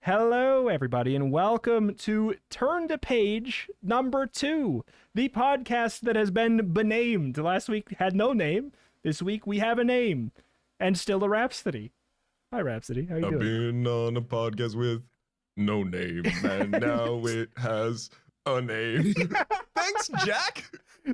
Hello, everybody, and welcome to Turn to Page number 2, the podcast that has been benamed. Last week had no name. This week we have a name, and still a Rhapsody. Hi, Rhapsody. How you I've doing? been on a podcast with no name, and now it has a name. Thanks, Jack.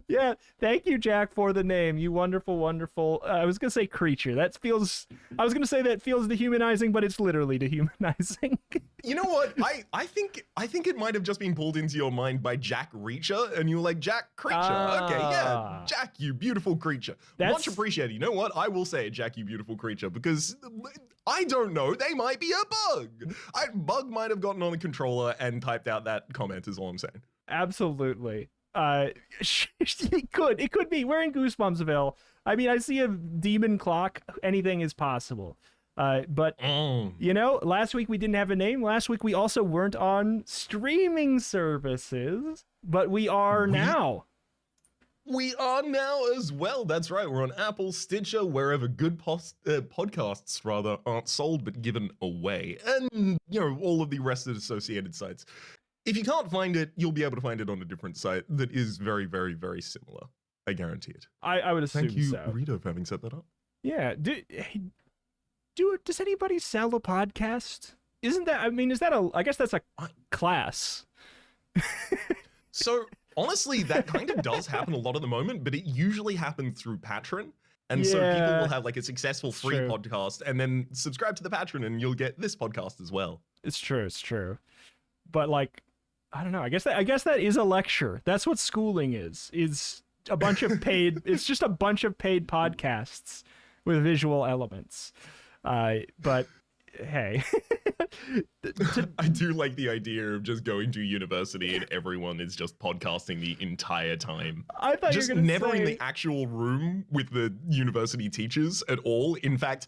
Yeah, thank you, Jack, for the name. You wonderful, wonderful. I was gonna say creature. That feels. I was gonna say that feels dehumanizing, but it's literally dehumanizing. You know what? I think it might have just been pulled into your mind by Jack Reacher, and you were like, Jack Creature. Okay, yeah, Jack, you beautiful creature. Much appreciated. You know what? I will say, Jack, you beautiful creature, because I don't know. They might be a bug. Bug might have gotten on the controller and typed out that comment. Is all I'm saying. Absolutely. It could be. We're in Goosebumpsville. I mean, I see a demon clock. Anything is possible. But you know, last week we didn't have a name. Last week we also weren't on streaming services, but we are now. We are now as well. That's right. We're on Apple, Stitcher, wherever good podcasts rather aren't sold but given away, and you know, all of the rest of the associated sites. If you can't find it, you'll be able to find it on a different site that is very, very, very similar. I guarantee it. I would assume so. Thank you, Rito, for having set that up. Yeah. Does anybody sell a podcast? Isn't that? I mean, is that a? I guess that's a class. So honestly, that kind of does happen a lot at the moment, but it usually happens through Patreon. And so people will have like a successful free podcast and then subscribe to the Patreon and you'll get this podcast as well. It's true. But like, I don't know. I guess that is a lecture. That's what schooling is a bunch of paid. It's just a bunch of paid podcasts with visual elements. But hey, I do like the idea of just going to university and everyone is just podcasting the entire time. I thought just you were gonna never say... in the actual room with the university teachers at all. In fact,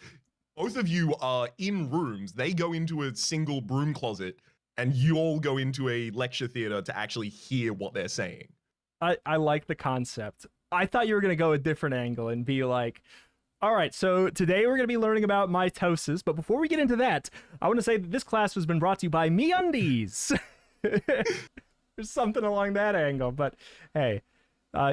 both of you are in rooms. They go into a single broom closet. And you all go into a lecture theater to actually hear what they're saying. I like the concept. I thought you were going to go a different angle and be like, all right, so today we're going to be learning about mitosis. But before we get into that, I want to say that this class has been brought to you by MeUndies. There's something along that angle. But hey,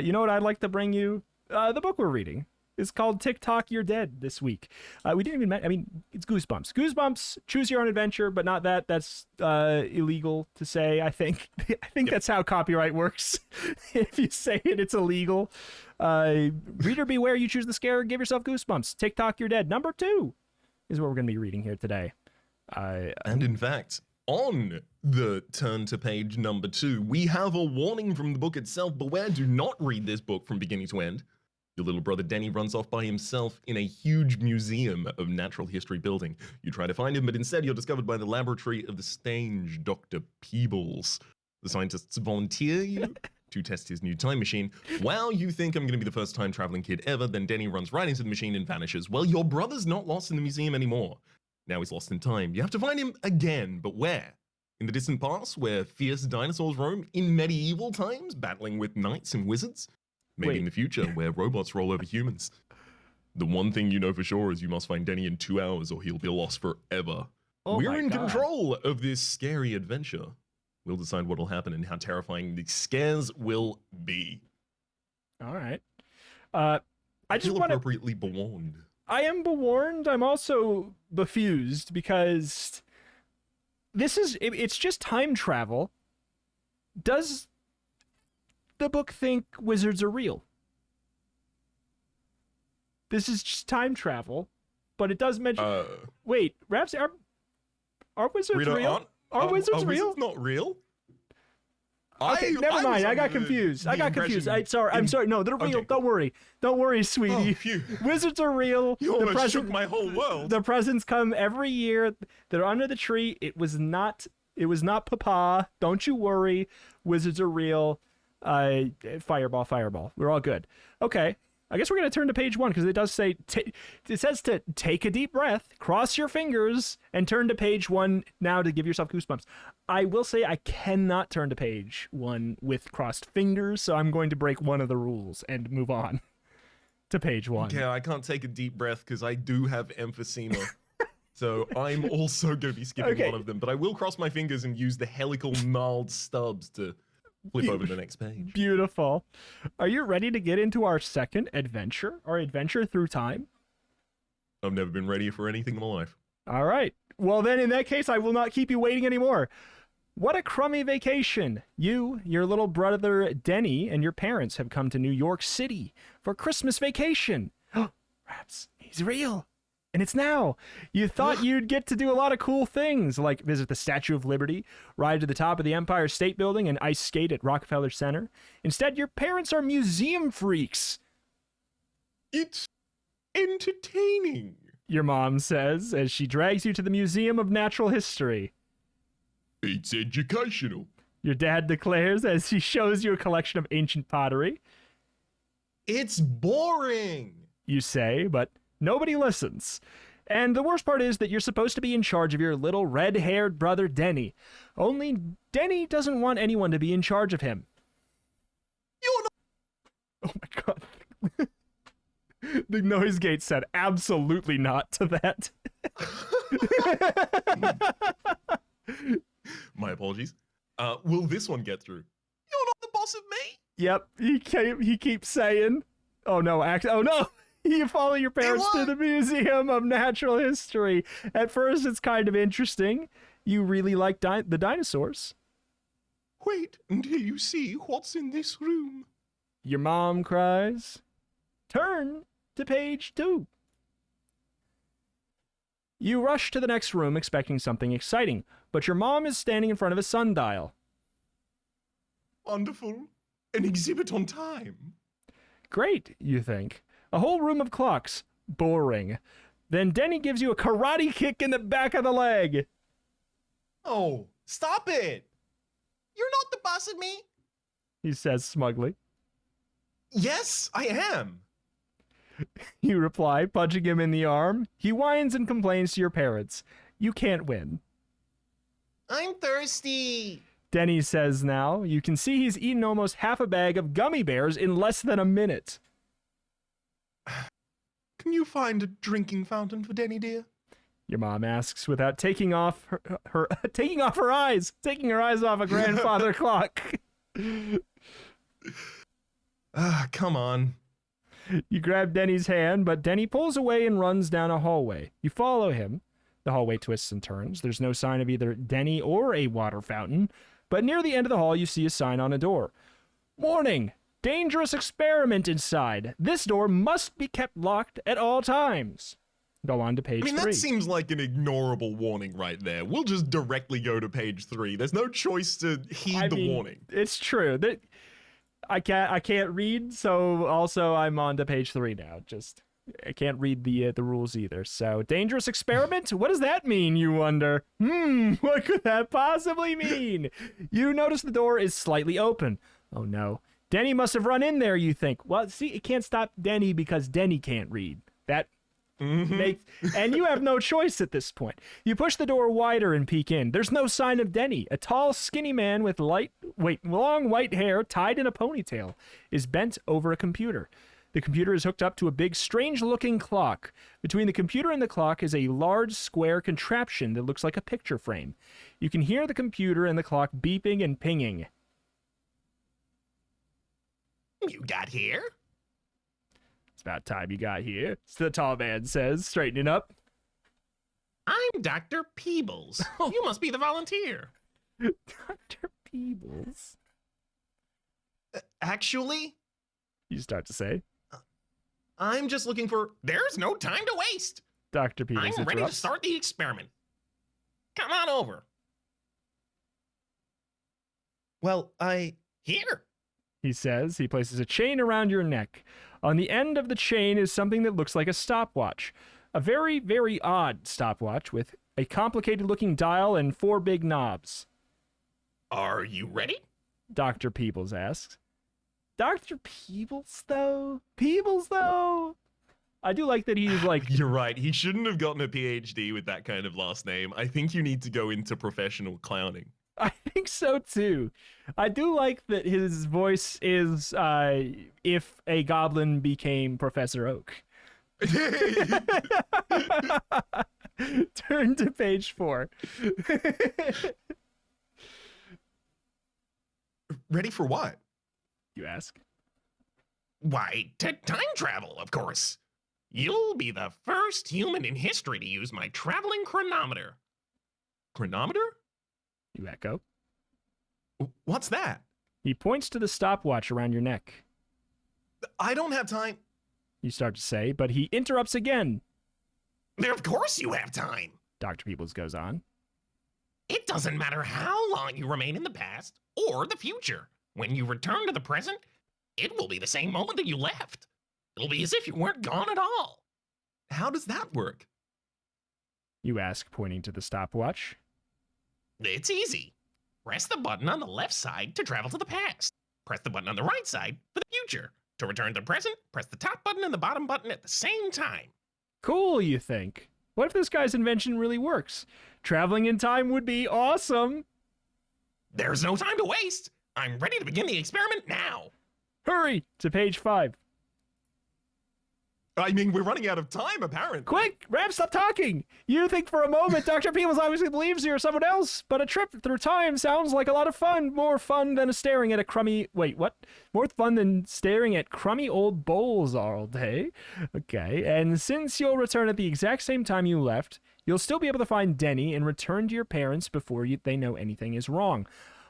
you know what I'd like to bring you? The book we're reading. It's called Tock, You're Dead this week. We didn't even I mean, it's Goosebumps. Goosebumps, choose your own adventure, but not that. That's illegal to say, I think. I think that's how copyright works. If you say it, it's illegal. Reader beware, you choose the scare, give yourself goosebumps. Tock, You're Dead. Number 2 is what we're going to be reading here today. And in fact, on the turn to page number 2, we have a warning from the book itself. Beware, do not read this book from beginning to end. Your little brother Denny runs off by himself in a huge museum of natural history building. You try to find him, but instead you're discovered by the laboratory of the strange Dr. Peebles. The scientists volunteer you to test his new time machine. Wow, you think I'm going to be the first time traveling kid ever, then Denny runs right into the machine and vanishes. Well, your brother's not lost in the museum anymore. Now he's lost in time. You have to find him again, but where? In the distant past, where fierce dinosaurs roam? In medieval times, battling with knights and wizards? Maybe in the future, where robots roll over humans. The one thing you know for sure is you must find Denny in 2 hours or he'll be lost forever. We're in control of this scary adventure. We'll decide what will happen and how terrifying the scares will be. All right. I just feel appropriately bewarned. I am bewarned. I'm also befused because it's just time travel. Does the book think wizards are real? This is just time travel, but it does mention. Wait, Raps, are wizards real? Are wizards real? Wizards not real? Okay, never mind. I got confused. I'm sorry. No, they're real. Okay. Don't worry, sweetie. Wizards are real. You almost shook my whole world. The presents come every year. They're under the tree. It was not Papa. Don't you worry. Wizards are real. Fireball. We're all good. Okay. I guess we're going to turn to page 1 because it does say, it says to take a deep breath, cross your fingers, and turn to page 1 now to give yourself goosebumps. I will say I cannot turn to page 1 with crossed fingers, so I'm going to break one of the rules and move on to page 1. Yeah, I can't take a deep breath because I do have emphysema. So I'm also going to be skipping one of them, but I will cross my fingers and use the helical gnarled stubs to flip over to the next page. Beautiful. Are you ready to get into our second adventure, our adventure through time? I've never been ready for anything in my life. All right. Well, then in that case, I will not keep you waiting anymore. What a crummy vacation. You, your little brother Denny, and your parents have come to New York City for Christmas vacation. Raps, he's real. And it's now. You thought you'd get to do a lot of cool things, like visit the Statue of Liberty, ride to the top of the Empire State Building, and ice skate at Rockefeller Center. Instead, your parents are museum freaks. It's entertaining, your mom says as she drags you to the Museum of Natural History. It's educational, your dad declares as he shows you a collection of ancient pottery. It's boring, you say, but nobody listens. And the worst part is that you're supposed to be in charge of your little red-haired brother Denny. Only Denny doesn't want anyone to be in charge of him. You're not... Oh my god. The noise gate said absolutely not to that. My apologies. Will this one get through? You're not the boss of me. Yep, he keeps saying, oh no, oh no. You follow your parents to the Museum of Natural History. At first, it's kind of interesting. You really like the dinosaurs. Wait until you see what's in this room, your mom cries. Turn to page 2. You rush to the next room expecting something exciting, but your mom is standing in front of a sundial. Wonderful. An exhibit on time. Great, you think. A whole room of clocks. Boring. Then Denny gives you a karate kick in the back of the leg. Oh, stop it. You're not the boss of me, he says smugly. Yes, I am. You reply, punching him in the arm. He whines and complains to your parents. You can't win. I'm thirsty, Denny says now. You can see he's eaten almost half a bag of gummy bears in less than a minute. Can you find a drinking fountain for Denny, dear? Your mom asks without taking off her eyes off a grandfather clock. Come on. You grab Denny's hand, but Denny pulls away and runs down a hallway. You follow him. The hallway twists and turns. There's no sign of either Denny or a water fountain, but near the end of the hall you see a sign on a door. Warning! Dangerous experiment inside. This door must be kept locked at all times. Go on to page 3. That seems like an ignorable warning right there. We'll just directly go to page 3. There's no choice to heed the warning. It's true. I can't read, so also I'm on to page 3 now. I can't read the rules either. So, dangerous experiment? What does that mean, you wonder? What could that possibly mean? You notice the door is slightly open. Oh no. Denny must have run in there, you think. Well, see, it can't stop Denny because Denny can't read. That makes... And you have no choice at this point. You push the door wider and peek in. There's no sign of Denny. A tall, skinny man with long white hair tied in a ponytail is bent over a computer. The computer is hooked up to a big, strange-looking clock. Between the computer and the clock is a large, square contraption that looks like a picture frame. You can hear the computer and the clock beeping and pinging. You got here? It's about time you got here, the tall man says, straightening up. I'm Dr. Peebles. You must be the volunteer. Dr. Peebles? Actually? You start to say. I'm just looking for... There's no time to waste. Dr. Peebles interrupts. I'm ready to start the experiment. Come on over. Well, Here. He says. He places a chain around your neck. On the end of the chain is something that looks like a stopwatch. A very, very odd stopwatch with a complicated-looking dial and 4 big knobs. Are you ready? Dr. Peebles asks. Dr. Peebles, though? Peebles, though? I do like that he's like... You're right. He shouldn't have gotten a PhD with that kind of last name. I think you need to go into professional clowning. I think so, too. I do like that his voice is if a goblin became Professor Oak. Turn to page 4. Ready for what? You ask. Why, to time travel, of course. You'll be the first human in history to use my traveling chronometer. Chronometer? You echo. What's that? He points to the stopwatch around your neck. I don't have time. You start to say, but he interrupts again. Of course you have time. Dr. Peebles goes on. It doesn't matter how long you remain in the past or the future. When you return to the present, it will be the same moment that you left. It'll be as if you weren't gone at all. How does that work? You ask, pointing to the stopwatch. It's easy. Press the button on the left side to travel to the past. Press the button on the right side for the future. To return to the present, press the top button and the bottom button at the same time. Cool, you think. What if this guy's invention really works? Traveling in time would be awesome. There's no time to waste. I'm ready to begin the experiment now. Hurry to page 5. I mean, we're running out of time, apparently. Quick, Ram, stop talking! You think for a moment Dr. Peebles obviously believes you're someone else, but a trip through time sounds like a lot of fun. More fun than staring at a crummy... Wait, what? More fun than staring at crummy old bowls all day? Okay, and since you'll return at the exact same time you left, you'll still be able to find Denny and return to your parents before they know anything is wrong.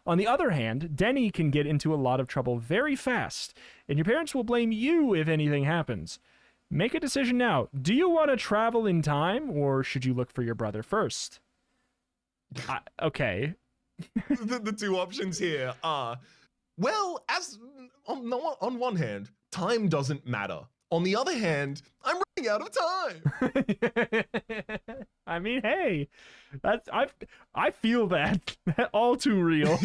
On the other hand, Denny can get into a lot of trouble very fast, and your parents will blame you if anything happens. Make a decision now. Do you want to travel in time, or should you look for your brother first? Okay. The two options here are, well, as on one hand, time doesn't matter. On the other hand, I'm running out of time. I mean, hey, that's I feel that all too real.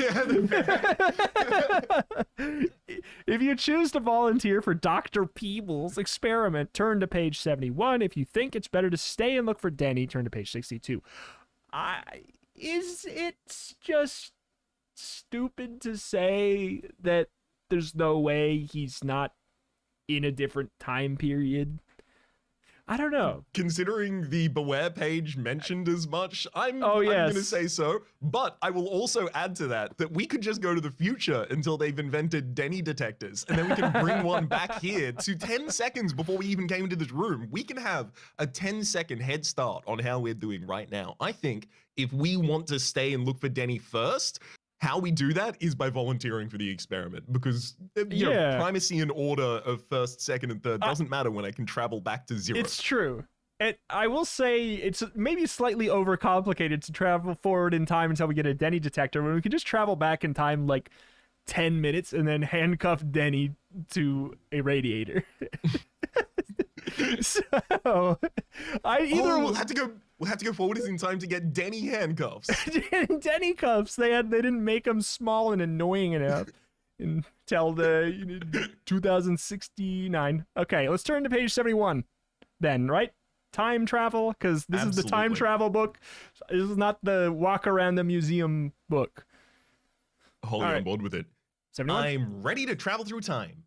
If you choose to volunteer for Dr. Peebles' experiment, turn to page 71. If you think it's better to stay and look for Denny, turn to page 62. Is it just stupid to say that there's no way he's not in a different time period? I don't know. Considering the Beware page mentioned as much, I'm yes. going to say so. But I will also add to that we could just go to the future until they've invented Denny detectors. And then we can bring one back here to 10 seconds before we even came into this room. We can have a 10-second head start on how we're doing right now. I think if we want to stay and look for Denny first, how we do that is by volunteering for the experiment, because you know, primacy and order of first, second, and third doesn't matter when I can travel back to 0. It's true. And I will say it's maybe slightly overcomplicated to travel forward in time until we get a Denny detector, when we can just travel back in time like 10 minutes and then handcuff Denny to a radiator. So we'll have to go forward in time to get Denny handcuffs. Denny cuffs. They didn't make them small and annoying enough until the 2069. Okay, let's turn to page 71 then, right? Time travel, because this is the time travel book. This is not the walk around the museum book. Wholly on board with it. 71? I'm ready to travel through time.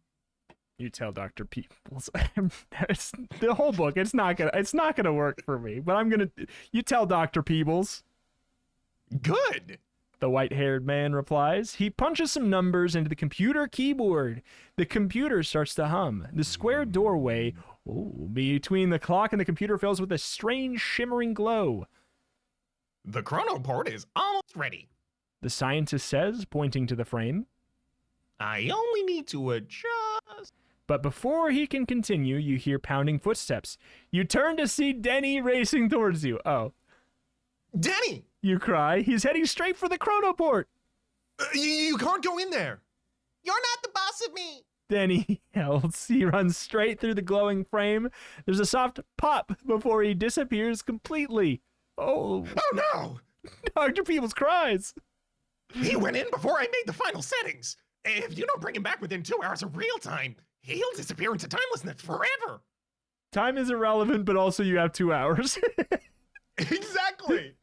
You tell Dr. Peebles. The whole book, it's not gonna work for me, but you tell Dr. Peebles. Good. The white-haired man replies. He punches some numbers into the computer keyboard. The computer starts to hum. The square doorway between the clock and the computer fills with a strange shimmering glow. The chronoport is almost ready. The scientist says, pointing to the frame. I only need to adjust. But before he can continue, you hear pounding footsteps. You turn to see Denny racing towards you. Oh. Denny! You cry. He's heading straight for the chronoport. You can't go in there. You're not the boss of me. Denny yells. He runs straight through the glowing frame. There's a soft pop before he disappears completely. Oh. Oh no! Dr. Peebles cries. He went in before I made the final settings. If you don't bring him back within 2 hours of real time, he'll disappear into timelessness forever. Time is irrelevant, but also you have 2 hours. Exactly.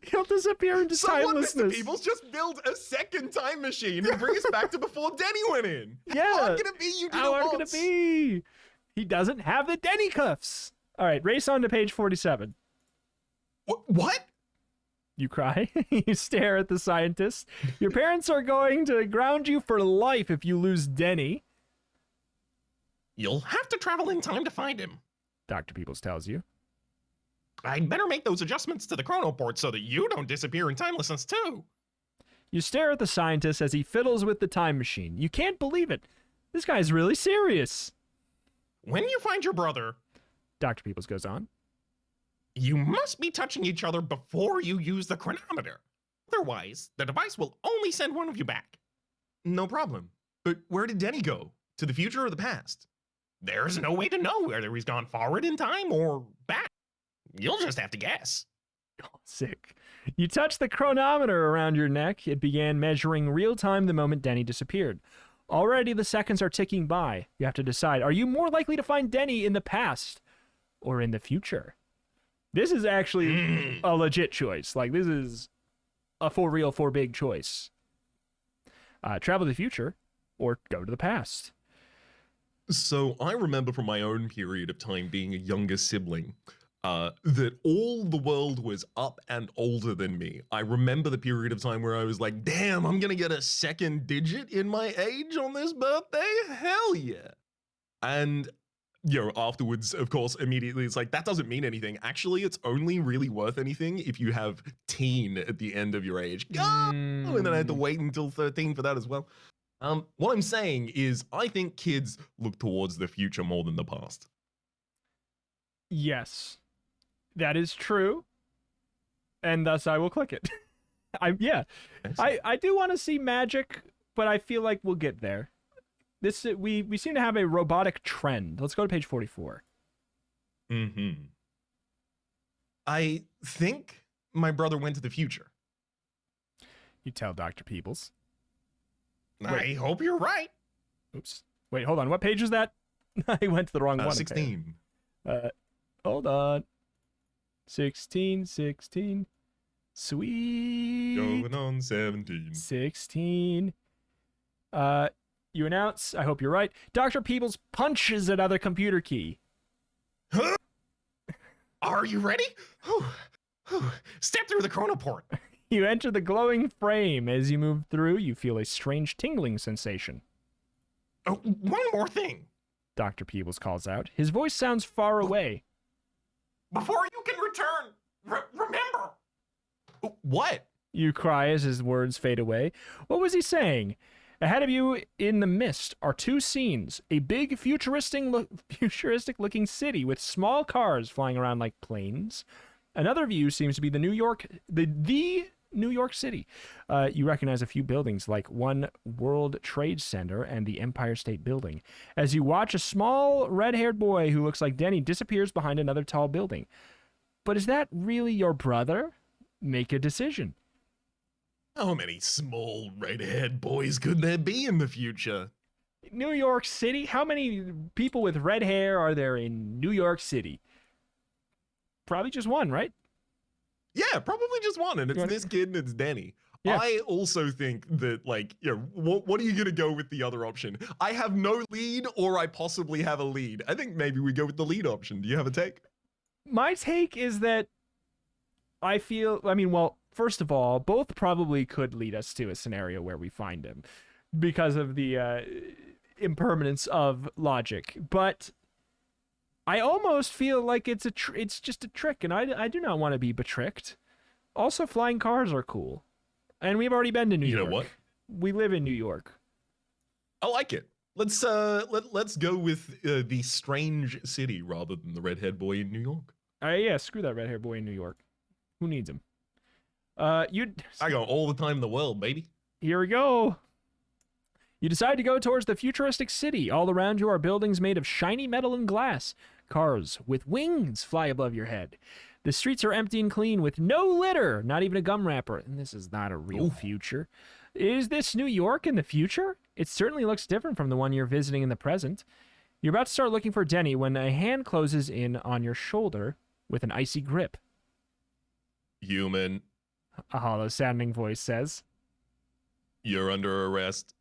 He'll disappear into timelessness. Mr. Peebles, just build a second time machine and bring us back to before Denny went in. Yeah. How hard can it be? You did How it hard once. can it be? He doesn't have the Denny cuffs. All right, race on to page 47. What? You cry. You stare at the scientist. Your parents are going to ground you for life if you lose Denny, You'll have to travel in time to find him. Dr. Peoples tells you. I'd better make those adjustments to the chronoport so that you don't disappear in timelessness too. You stare at the scientist as he fiddles with the time machine. You can't believe it. This guy's really serious. When you find your brother, Dr. Peoples goes on. you must be touching each other before you use the chronometer. Otherwise, the device will only send one of you back. No problem. But where did Denny go? To the future or the past? There's no way to know whether he's gone forward in time or back. You'll just have to guess. Oh, sick. You touch the chronometer around your neck. It began measuring real time the moment Denny disappeared. Already the seconds are ticking by. You have to decide, are you more likely to find Denny in the past or in the future? This is actually a legit choice. Like, this is a for real, for big choice. Travel to the future or go to the past. So I remember from my own period of time being a younger sibling, that all the world was up and older than me. I remember the period of time where I was like, damn, I'm gonna get a second digit in my age on this birthday? Hell yeah. And, you know, afterwards, of course, immediately it's like, that doesn't mean anything. Actually, it's only really worth anything if you have teen at the end of your age. And then I had to wait until 13 for that as well. What I'm saying is, I think kids look towards the future more than the past. Yes, that is true. And thus I will click it. I do want to see magic, but I feel like we'll get there. This we seem to have a robotic trend. Let's go to page 44. I think my brother went to the future. You tell Dr. Peoples. I hope you're right. Oops. Wait, hold on. What page is that? I went to the wrong one. 16. Hold on. 16. Sweet. Going on 17. 16. You announce, I hope you're right. Dr. Peoples punches another computer key. Huh? Are you ready? Step through the chronoport. You enter the glowing frame. As you move through, you feel a strange tingling sensation. Oh, one more thing. Dr. Peebles calls out. His voice sounds far away. Before you can return, remember. What? You cry as his words fade away. What was he saying? Ahead of you in the mist are two scenes. A big futuristic-looking city with small cars flying around like planes. Another view seems to be the New York City. You recognize a few buildings like One World Trade Center and the Empire State Building. As you watch, a small red-haired boy who looks like Denny disappears behind another tall building. But is that really your brother? Make a decision. How many small red-haired boys could there be in the future? New York City? How many people with red hair are there in New York City? Probably just one, right? Yeah, probably just one, and it's this kid and it's Denny. Yeah. I also think that, like, you know, what are you going to go with the other option? I have no lead, or I possibly have a lead. I think maybe we go with the lead option. Do you have a take? My take is that well, first of all, both probably could lead us to a scenario where we find him because of the impermanence of logic. But I almost feel like it's just a trick, and I do not want to be betricked. Also, flying cars are cool. And we've already been to New York. You know what? We live in New York. I like it. Let's go with the strange city rather than the redhead boy in New York. Yeah, screw that red-haired boy in New York. Who needs him? I go all the time in the world, baby. Here we go. You decide to go towards the futuristic city. All around you are buildings made of shiny metal and glass. Cars with wings fly above your head. The streets are empty and clean with no litter, not even a gum wrapper. And this is not a real future. Is this New York in the future? It certainly looks different from the one you're visiting in the present. You're about to start looking for Denny when a hand closes in on your shoulder with an icy grip. Human. A hollow-sounding voice says. You're under arrest.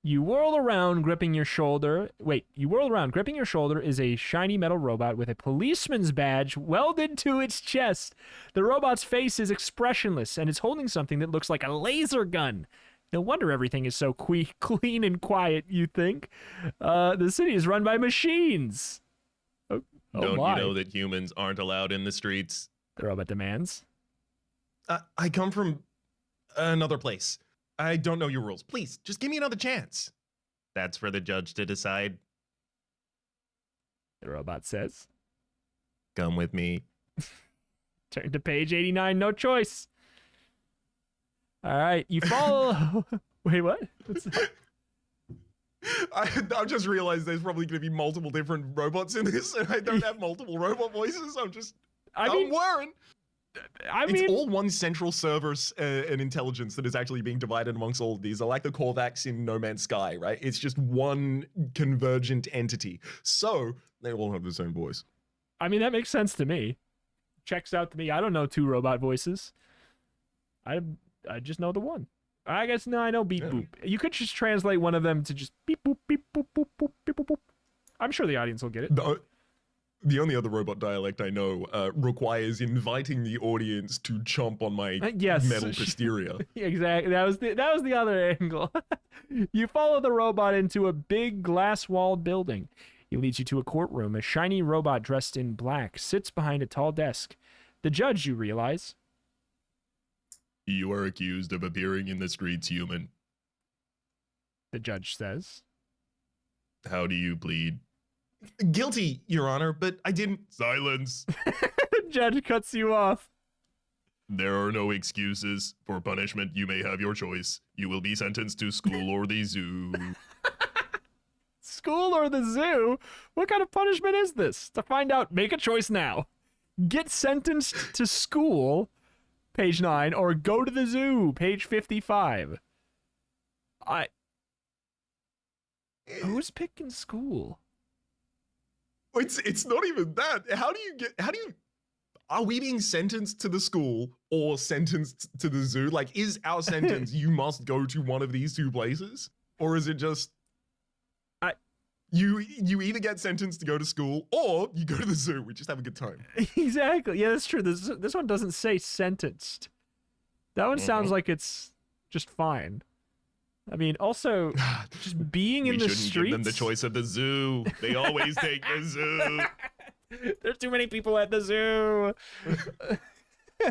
You whirl around, gripping your shoulder. Wait, you whirl around, gripping your shoulder is a shiny metal robot with a policeman's badge welded to its chest. The robot's face is expressionless, and it's holding something that looks like a laser gun. No wonder everything is so clean and quiet, you think. The city is run by machines. Don't my. you know that humans aren't allowed in the streets? The robot demands. I come from another place. I don't know your rules. Please, just give me another chance. That's for the judge to decide. The robot says. Come with me. Turn to page 89, no choice. All right, you follow... Wait, what? What's that? I've just realized there's probably going to be multiple different robots in this, and I don't have multiple robot voices. I'm worrying. It's all one central server and intelligence that is actually being divided amongst all of these. I like the Korvax in No Man's Sky, right? It's just one convergent entity. So they all have the same voice. I mean, that makes sense to me. Checks out to me. I don't know 2 robot voices. I just know the one. I guess, no, I know beep boop. You could just translate one of them to just beep boop, beep boop, boop boop, beep boop, boop. I'm sure the audience will get it. The only other robot dialect I know requires inviting the audience to chomp on my metal posterior. Exactly. That was the other angle. You follow the robot into a big glass-walled building. He leads you to a courtroom. A shiny robot dressed in black sits behind a tall desk. The judge, you realize. You are accused of appearing in the streets, human. The judge says. How do you plead? Guilty, Your Honor, but I didn't. Silence. The judge cuts you off. There are no excuses. For punishment, you may have your choice. You will be sentenced to school or the zoo. School or the zoo? What kind of punishment is this? To find out, make a choice now. Get sentenced to school, page 9, or go to the zoo, page 55. Who's picking school? It's not even that. Are we being sentenced to the school or sentenced to the zoo? Like, is our sentence you must go to one of these 2 places? Or is it just you either get sentenced to go to school or you go to the zoo. We just have a good time. Exactly. Yeah, that's true. This one doesn't say sentenced. That one sounds like it's just fine. I mean, also, just being in the streets. We shouldn't give them the choice of the zoo. They always take the zoo. There's too many people at the zoo.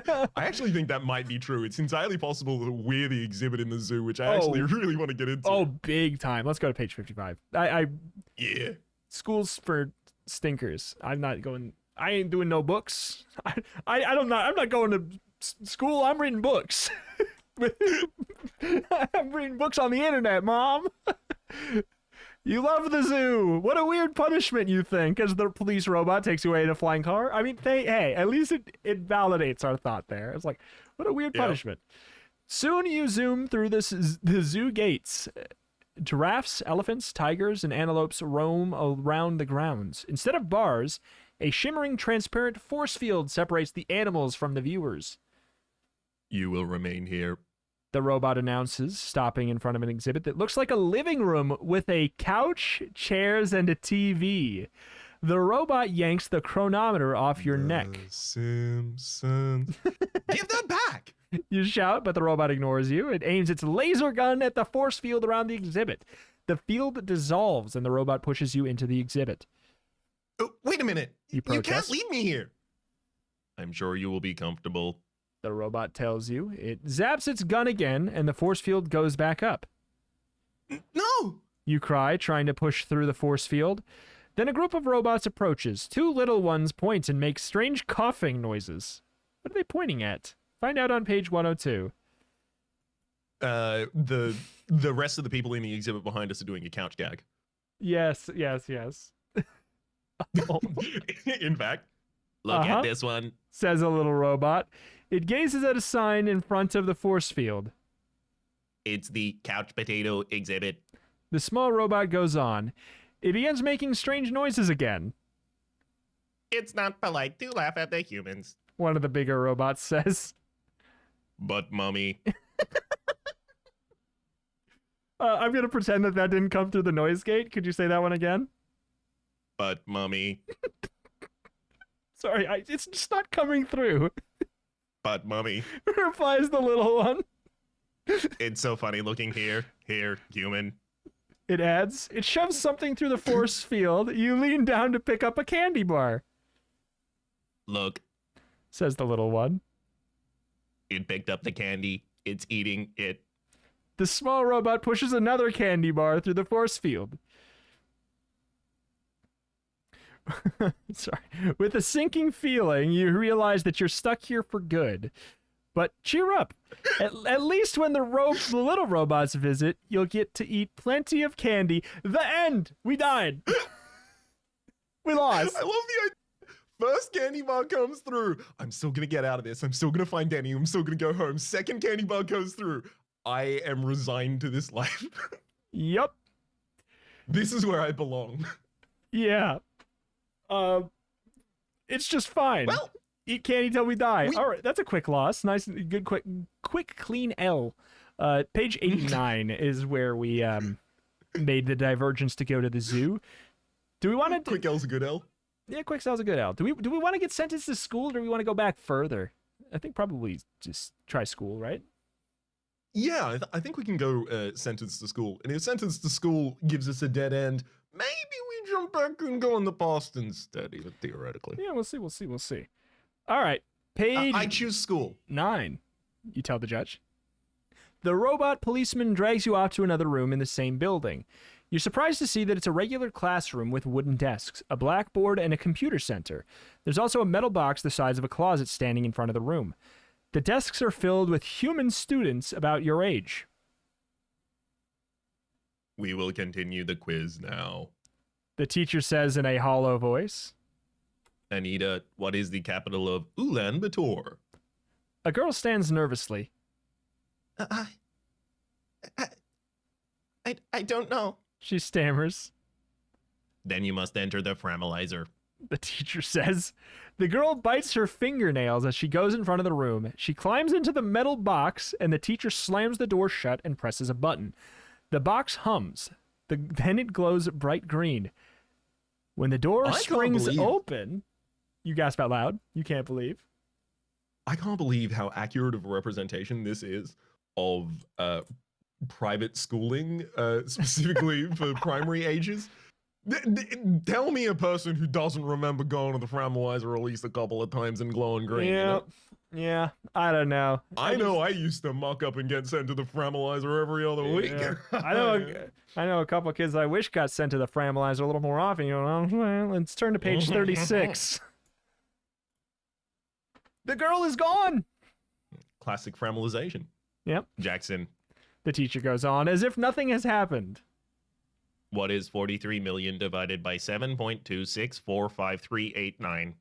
I actually think that might be true. It's entirely possible that we're the exhibit in the zoo, which I actually really want to get into. Oh, big time. Let's go to page 55. Yeah. Schools for stinkers. I ain't doing no books. I'm not going to school. I'm reading books. I'm reading books on the internet, Mom. You love the zoo. What a weird punishment, you think, as the police robot takes you away in a flying car. I mean, hey, at least it validates our thought there. It's like, what a weird punishment. Soon you zoom through the zoo gates. Giraffes, elephants, tigers, and antelopes roam around the grounds. Instead of bars, a shimmering transparent force field separates the animals from the viewers. You will remain here. The robot announces, stopping in front of an exhibit that looks like a living room with a couch, chairs, and a TV. The robot yanks the chronometer off your neck. Simpsons. Give that back! You shout, but the robot ignores you. It aims its laser gun at the force field around the exhibit. The field dissolves, and the robot pushes you into the exhibit. Wait a minute. You can't leave me here. I'm sure you will be comfortable. The robot tells you. It zaps its gun again, and the force field goes back up. No! You cry, trying to push through the force field. Then a group of robots approaches. 2 little ones point and make strange coughing noises. What are they pointing at? Find out on page 102. The rest of the people in the exhibit behind us are doing a couch gag. Yes. Oh. In fact, look at this one, says a little robot. It gazes at a sign in front of the force field. It's the couch potato exhibit. The small robot goes on. It begins making strange noises again. It's not polite to laugh at the humans. One of the bigger robots says. But, Mommy. I'm going to pretend that didn't come through the noise gate. Could you say that one again? But, Mummy. Sorry, it's just not coming through. But, Mummy. Replies the little one. It's so funny looking here, human. It adds, it shoves something through the force field. You lean down to pick up a candy bar. Look, says the little one. it picked up the candy. It's eating it. The small robot pushes another candy bar through the force field. Sorry. With a sinking feeling, you realize that you're stuck here for good. But cheer up. At least when the little robots visit, you'll get to eat plenty of candy. The end! We died. We lost. I love the idea. First candy bar comes through. I'm still gonna get out of this. I'm still gonna find Denny. I'm still gonna go home. Second candy bar goes through. I am resigned to this life. Yep. This is where I belong. Yeah. It's just fine. Well, eat candy till we die. All right, that's a quick loss. Nice, good, quick, clean L. Page 89 is where we made the divergence to go to the zoo. Do we want to? quick L's a good L. Yeah, quick L's a good L. Do we want to get sentenced to school, or do we want to go back further? I think probably just try school, right? Yeah, I think we can go sentence to school. And if sentence to school gives us a dead end, maybe we jump back and go in the past instead, even theoretically. Yeah, we'll see. All right, page I choose school. 9. You tell the judge. The robot policeman drags you off to another room in the same building. You're surprised to see that it's a regular classroom with wooden desks, a blackboard, and a computer center. There's also a metal box the size of a closet standing in front of the room. The desks are filled with human students about your age. We will continue the quiz now. The teacher says in a hollow voice. Anita, what is the capital of Ulaanbaatar? A girl stands nervously. I don't know. She stammers. Then you must enter the framelizer. The teacher says. The girl bites her fingernails as she goes in front of the room. She climbs into the metal box, and the teacher slams the door shut and presses a button. The box hums. Then it glows bright green. When the door springs open, you gasp out loud. You can't believe. I can't believe how accurate of a representation this is of private schooling, specifically for primary ages. Tell me a person who doesn't remember going to the framelizer at least a couple of times and glowing green. Yeah, you know? Yeah. I don't know. I know I used to muck up and get sent to the framelizer every other week. Yeah. I know a couple of kids I wish got sent to the framelizer a little more often. You know, well, let's turn to page 36. The girl is gone. Classic framelization. Yep. Jackson. The teacher goes on as if nothing has happened. What is 43 million divided by 7.2645389?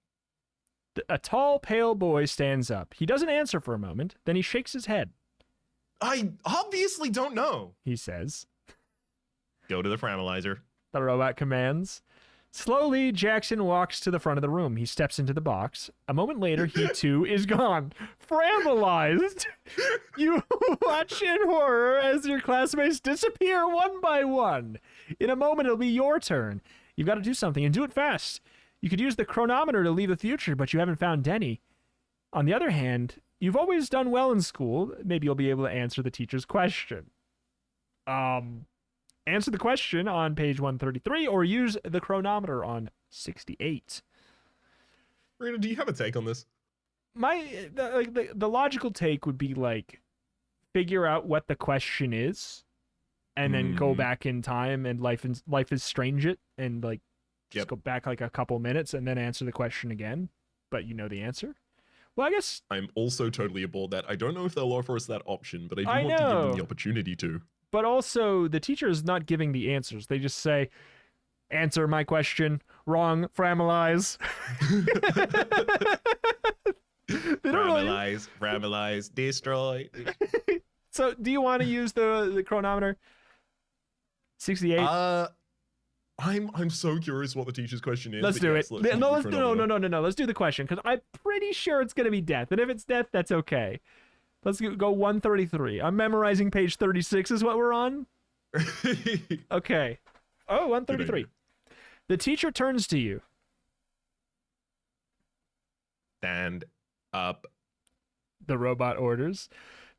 A tall, pale boy stands up. He doesn't answer for a moment. Then he shakes his head. I obviously don't know. He says. Go to the framelizer. The robot commands. Slowly, Jackson walks to the front of the room. He steps into the box. A moment later, he too is gone. Framelized. You watch in horror as your classmates disappear one by one. In a moment, it'll be your turn. You've got to do something, and do it fast. You could use the chronometer to leave the future, but you haven't found Denny. On the other hand, you've always done well in school. Maybe you'll be able to answer the teacher's question. Answer the question on page 133 or use the chronometer on 68. Rita, do you have a take on this? The logical take would be like figure out what the question is and then go back in time and life is strange it and like just go back like a couple minutes and then answer the question again, but you know the answer. Well, I guess I'm also totally aboard that. I don't know if they'll offer us that option, but I do want to give them the opportunity to. But also, the teacher is not giving the answers. They just say, answer my question. Wrong. Framelize. Framelize, destroy. So, do you want to use the chronometer? 68? I'm so curious what the teacher's question is. Let's do it. No. Let's do the question, because I'm pretty sure it's going to be death. And if it's death, that's okay. Let's go 133. I'm memorizing page 36 is what we're on. Okay. Oh, 133. The teacher turns to you. Stand up. The robot orders.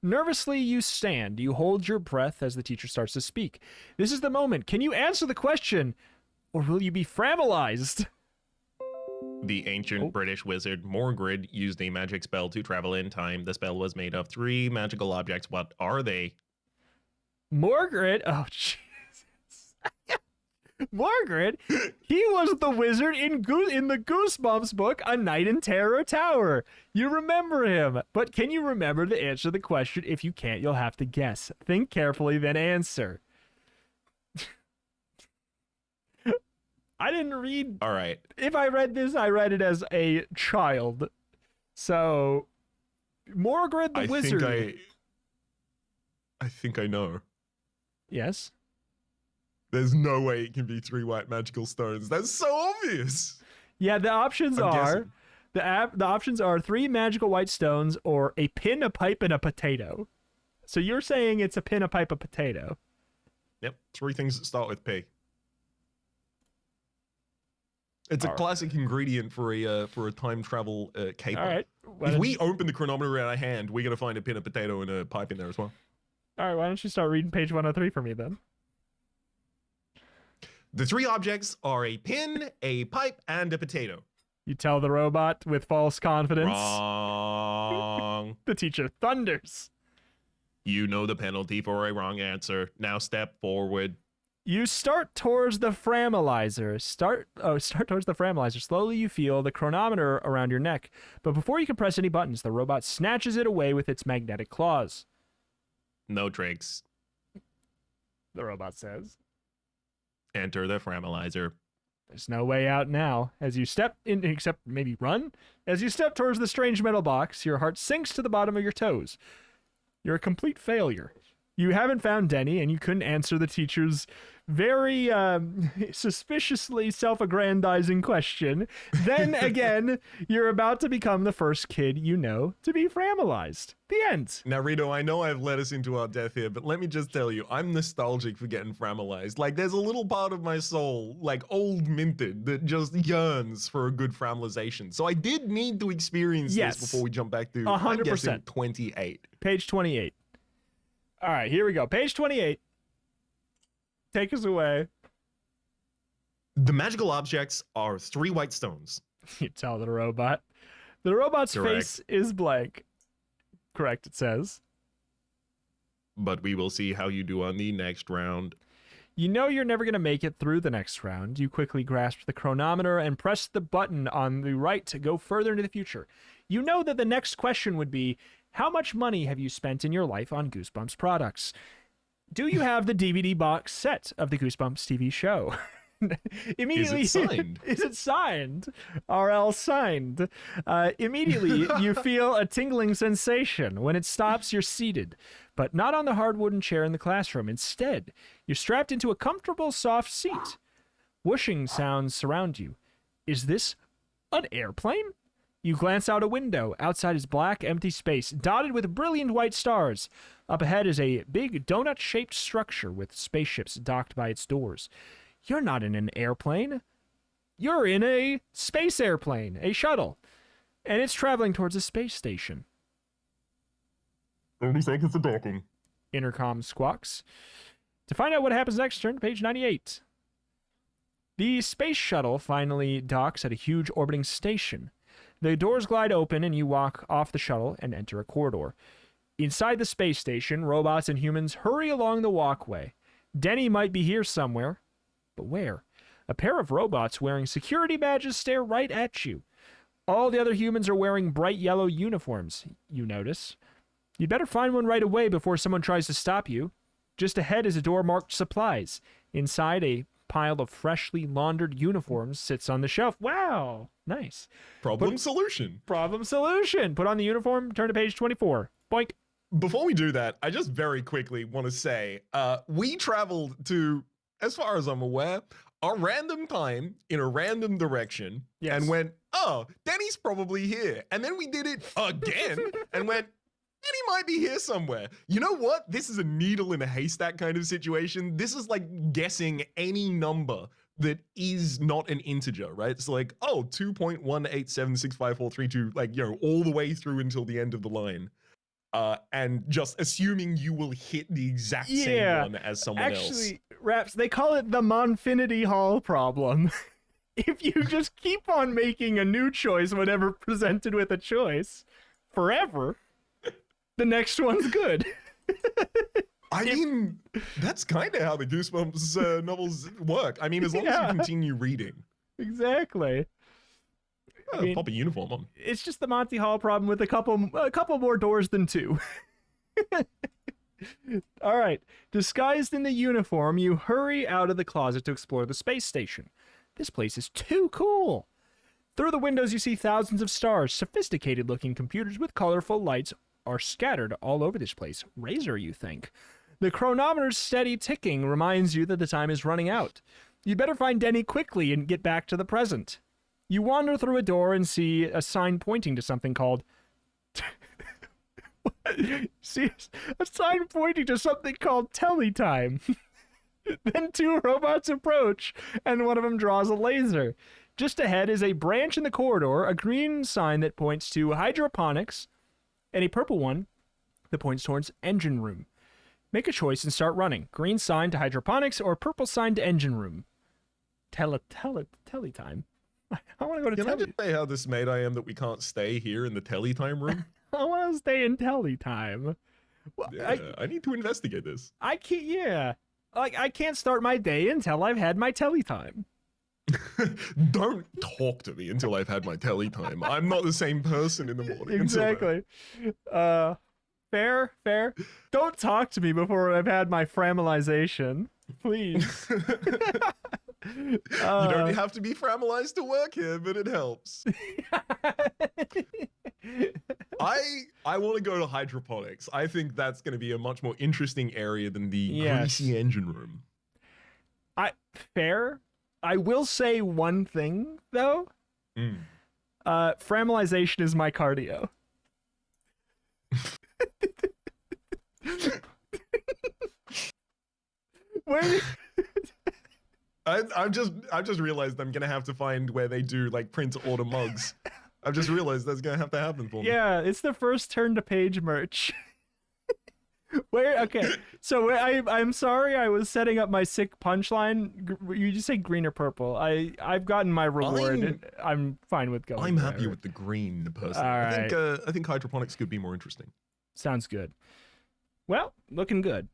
Nervously, you stand. You hold your breath as the teacher starts to speak. This is the moment. Can you answer the question, or will you be framelized? The ancient British wizard Morgrid used a magic spell to travel in time. The spell was made of 3 magical objects. What are they? Morgrid? Oh, Jesus. Morgrid? He was the wizard in the Goosebumps book, A Night in Terror Tower. You remember him. But can you remember to answer the question? If you can't, you'll have to guess. Think carefully, then answer. I didn't read... All right. If I read this, I read it as a child. So, Morgrid the wizard. I think I know. Yes? There's no way it can be 3 white magical stones. That's so obvious. Yeah, the options are... The options are 3 magical white stones or a pin, a pipe, and a potato. So you're saying it's a pin, a pipe, a potato. Yep. 3 things that start with P. It's a classic ingredient for a time travel caper. All right. If we open the chronometer in our hand, we're going to find a pin, a potato, and a pipe in there as well. All right, why don't you start reading page 103 for me then? The 3 objects are a pin, a pipe, and a potato. You tell the robot with false confidence. Wrong. The teacher thunders. You know the penalty for a wrong answer. Now step forward. You start towards the framelizer. Start towards the framelizer. Slowly you feel the chronometer around your neck. But before you can press any buttons, the robot snatches it away with its magnetic claws. No tricks. The robot says. Enter the framelizer. There's no way out now. As you step in, except maybe run. As you step towards the strange metal box, your heart sinks to the bottom of your toes. You're a complete failure. You haven't found Denny, and you couldn't answer the teacher's very suspiciously self-aggrandizing question. Then again, you're about to become the first kid you know to be framelized. The end. Now, Rito, I know I've led us into our death here, but let me just tell you, I'm nostalgic for getting framelized. Like, there's a little part of my soul, like old minted, that just yearns for a good framelization. So I did need to experience this before we jump back to 100%. I'm guessing 28. Page 28. All right, here we go. Page 28. Take us away. The magical objects are 3 white stones. You tell the robot. The robot's face is blank. Correct, it says. But we will see how you do on the next round. You know you're never going to make it through the next round. You quickly grasp the chronometer and press the button on the right to go further into the future. You know that the next question would be, how much money have you spent in your life on Goosebumps products? Do you have the DVD box set of the Goosebumps TV show? Immediately, is it signed? Is it signed? RL signed. Immediately, you feel a tingling sensation. When it stops, you're seated, but not on the hard wooden chair in the classroom. Instead, you're strapped into a comfortable, soft seat. Whooshing sounds surround you. Is this an airplane? You glance out a window. Outside is black, empty space, dotted with brilliant white stars. Up ahead is a big donut-shaped structure with spaceships docked by its doors. You're not in an airplane. You're in a space airplane, a shuttle, and it's traveling towards a space station. 30 seconds of docking. Intercom squawks. To find out what happens next, turn to page 98. The space shuttle finally docks at a huge orbiting station. The doors glide open and you walk off the shuttle and enter a corridor. Inside the space station, robots and humans hurry along the walkway. Denny might be here somewhere, but where? A pair of robots wearing security badges stare right at you. All the other humans are wearing bright yellow uniforms, you notice. You'd better find one right away before someone tries to stop you. Just ahead is a door marked supplies. Inside, a pile of freshly laundered uniforms sits on the shelf. Wow, nice. Problem solution. Problem solution. Put on the uniform, turn to page 24. Boink. Before we do that, I just very quickly want to say, we traveled to, as far as I'm aware, a random time in a random direction and went, oh, Denny's probably here. And then we did it again and went, Denny might be here somewhere. You know what? This is a needle in a haystack kind of situation. This is like guessing any number that is not an integer, right? It's like, oh, 2.1876543, like, all the way through until the end of the line. And just assuming you will hit the exact same one as someone else. Actually, Raps, they call it the Monfinity Hall problem. If you just keep on making a new choice whenever presented with a choice, forever, the next one's good. I mean, that's kind of how the Goosebumps novels work. I mean, as long as you continue reading. Exactly. I mean, pop a uniform on. It's just the Monty Hall problem with a couple more doors than two. All right. Disguised in the uniform, you hurry out of the closet to explore the space station. This place is too cool. Through the windows, you see thousands of stars. Sophisticated-looking computers with colorful lights are scattered all over this place. Razor, you think. The chronometer's steady ticking reminds you that the time is running out. You'd better find Denny quickly and get back to the present. You wander through a door and see a sign pointing to something called... see a sign pointing to something called Teletime. Then two robots approach, and one of them draws a laser. Just ahead is a branch in the corridor, a green sign that points to Hydroponics, and a purple one that points towards Engine Room. Make a choice and start running. Green sign to Hydroponics or purple sign to Engine Room. Teletime. I want to go to Can I just say how dismayed I am that we can't stay here in the Teletime room? I want to stay in Teletime. Well, yeah, I need to investigate this. I can't, yeah. Like, I can't start my day until I've had my Teletime. Don't talk to me until I've had my Teletime. I'm not the same person in the morning. Exactly. Fair. Don't talk to me before I've had my framelization. Please. You don't have to be framelized to work here, but it helps. I want to go to hydroponics. I think that's going to be a much more interesting area than the greasy engine room. Fair. I will say one thing though. Framelization is my cardio. I've just realized I'm gonna have to find where they do like print to order mugs. I've just realized that's gonna have to happen for me. Yeah, it's the first turn to page merch. Okay, so I'm sorry I was setting up my sick punchline. You just say green or purple. I've gotten my reward. I'm fine with going. I'm happy with the green personally. All right. I think hydroponics could be more interesting. Sounds good. Well, looking good.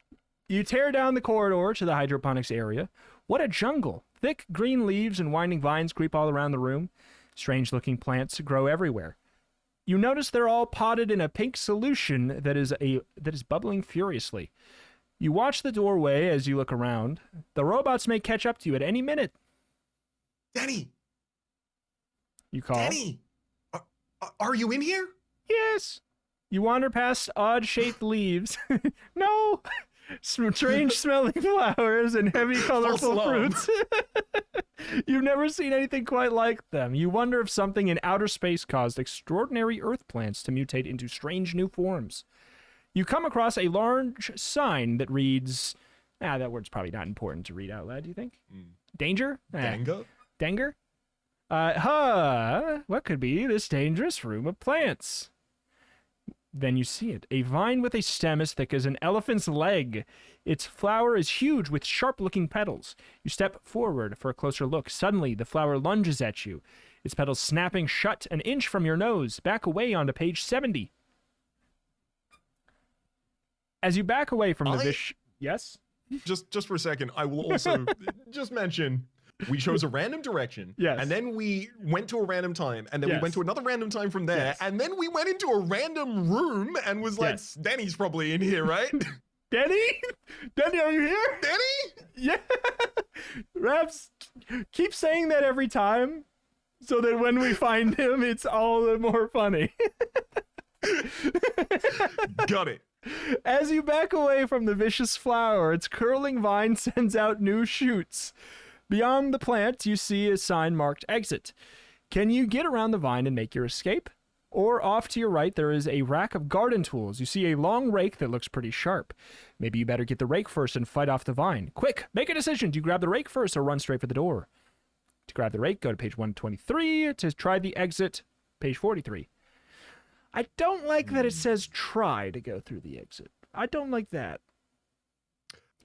You tear down the corridor to the hydroponics area. What a jungle. Thick green leaves and winding vines creep all around the room. Strange-looking plants grow everywhere. You notice they're all potted in a pink solution that is bubbling furiously. You watch the doorway as you look around. The robots may catch up to you at any minute. Denny! You call. Denny! Are you in here? Yes. You wander past odd-shaped leaves. No! Strange smelling flowers and heavy colorful fruits. You've never seen anything quite like them. You wonder if something in outer space caused extraordinary earth plants to mutate into strange new forms. You come across a large sign that reads, that word's probably not important to read out loud, do you think? Danger? Danga? Danger? What could be this dangerous room of plants? Then you see it. A vine with a stem as thick as an elephant's leg. Its flower is huge with sharp-looking petals. You step forward for a closer look. Suddenly, the flower lunges at you, its petals snapping shut an inch from your nose. Back away onto page 70. As you back away from the Yes? Just for a second, I will also just mention... We chose a random direction, and then we went to a random time, and then we went to another random time from there, and then we went into a random room and was like, Denny's probably in here, right? Denny? Denny, are you here? Denny? Yeah. Raps, keep saying that every time, so that when we find him, it's all the more funny. Got it. As you back away from the vicious flower, its curling vine sends out new shoots. Beyond the plant, you see a sign marked exit. Can you get around the vine and make your escape? Or off to your right, there is a rack of garden tools. You see a long rake that looks pretty sharp. Maybe you better get the rake first and fight off the vine. Quick, make a decision. Do you grab the rake first or run straight for the door? To grab the rake, go to page 123. To try the exit, page 43. I don't like that it says try to go through the exit. I don't like that.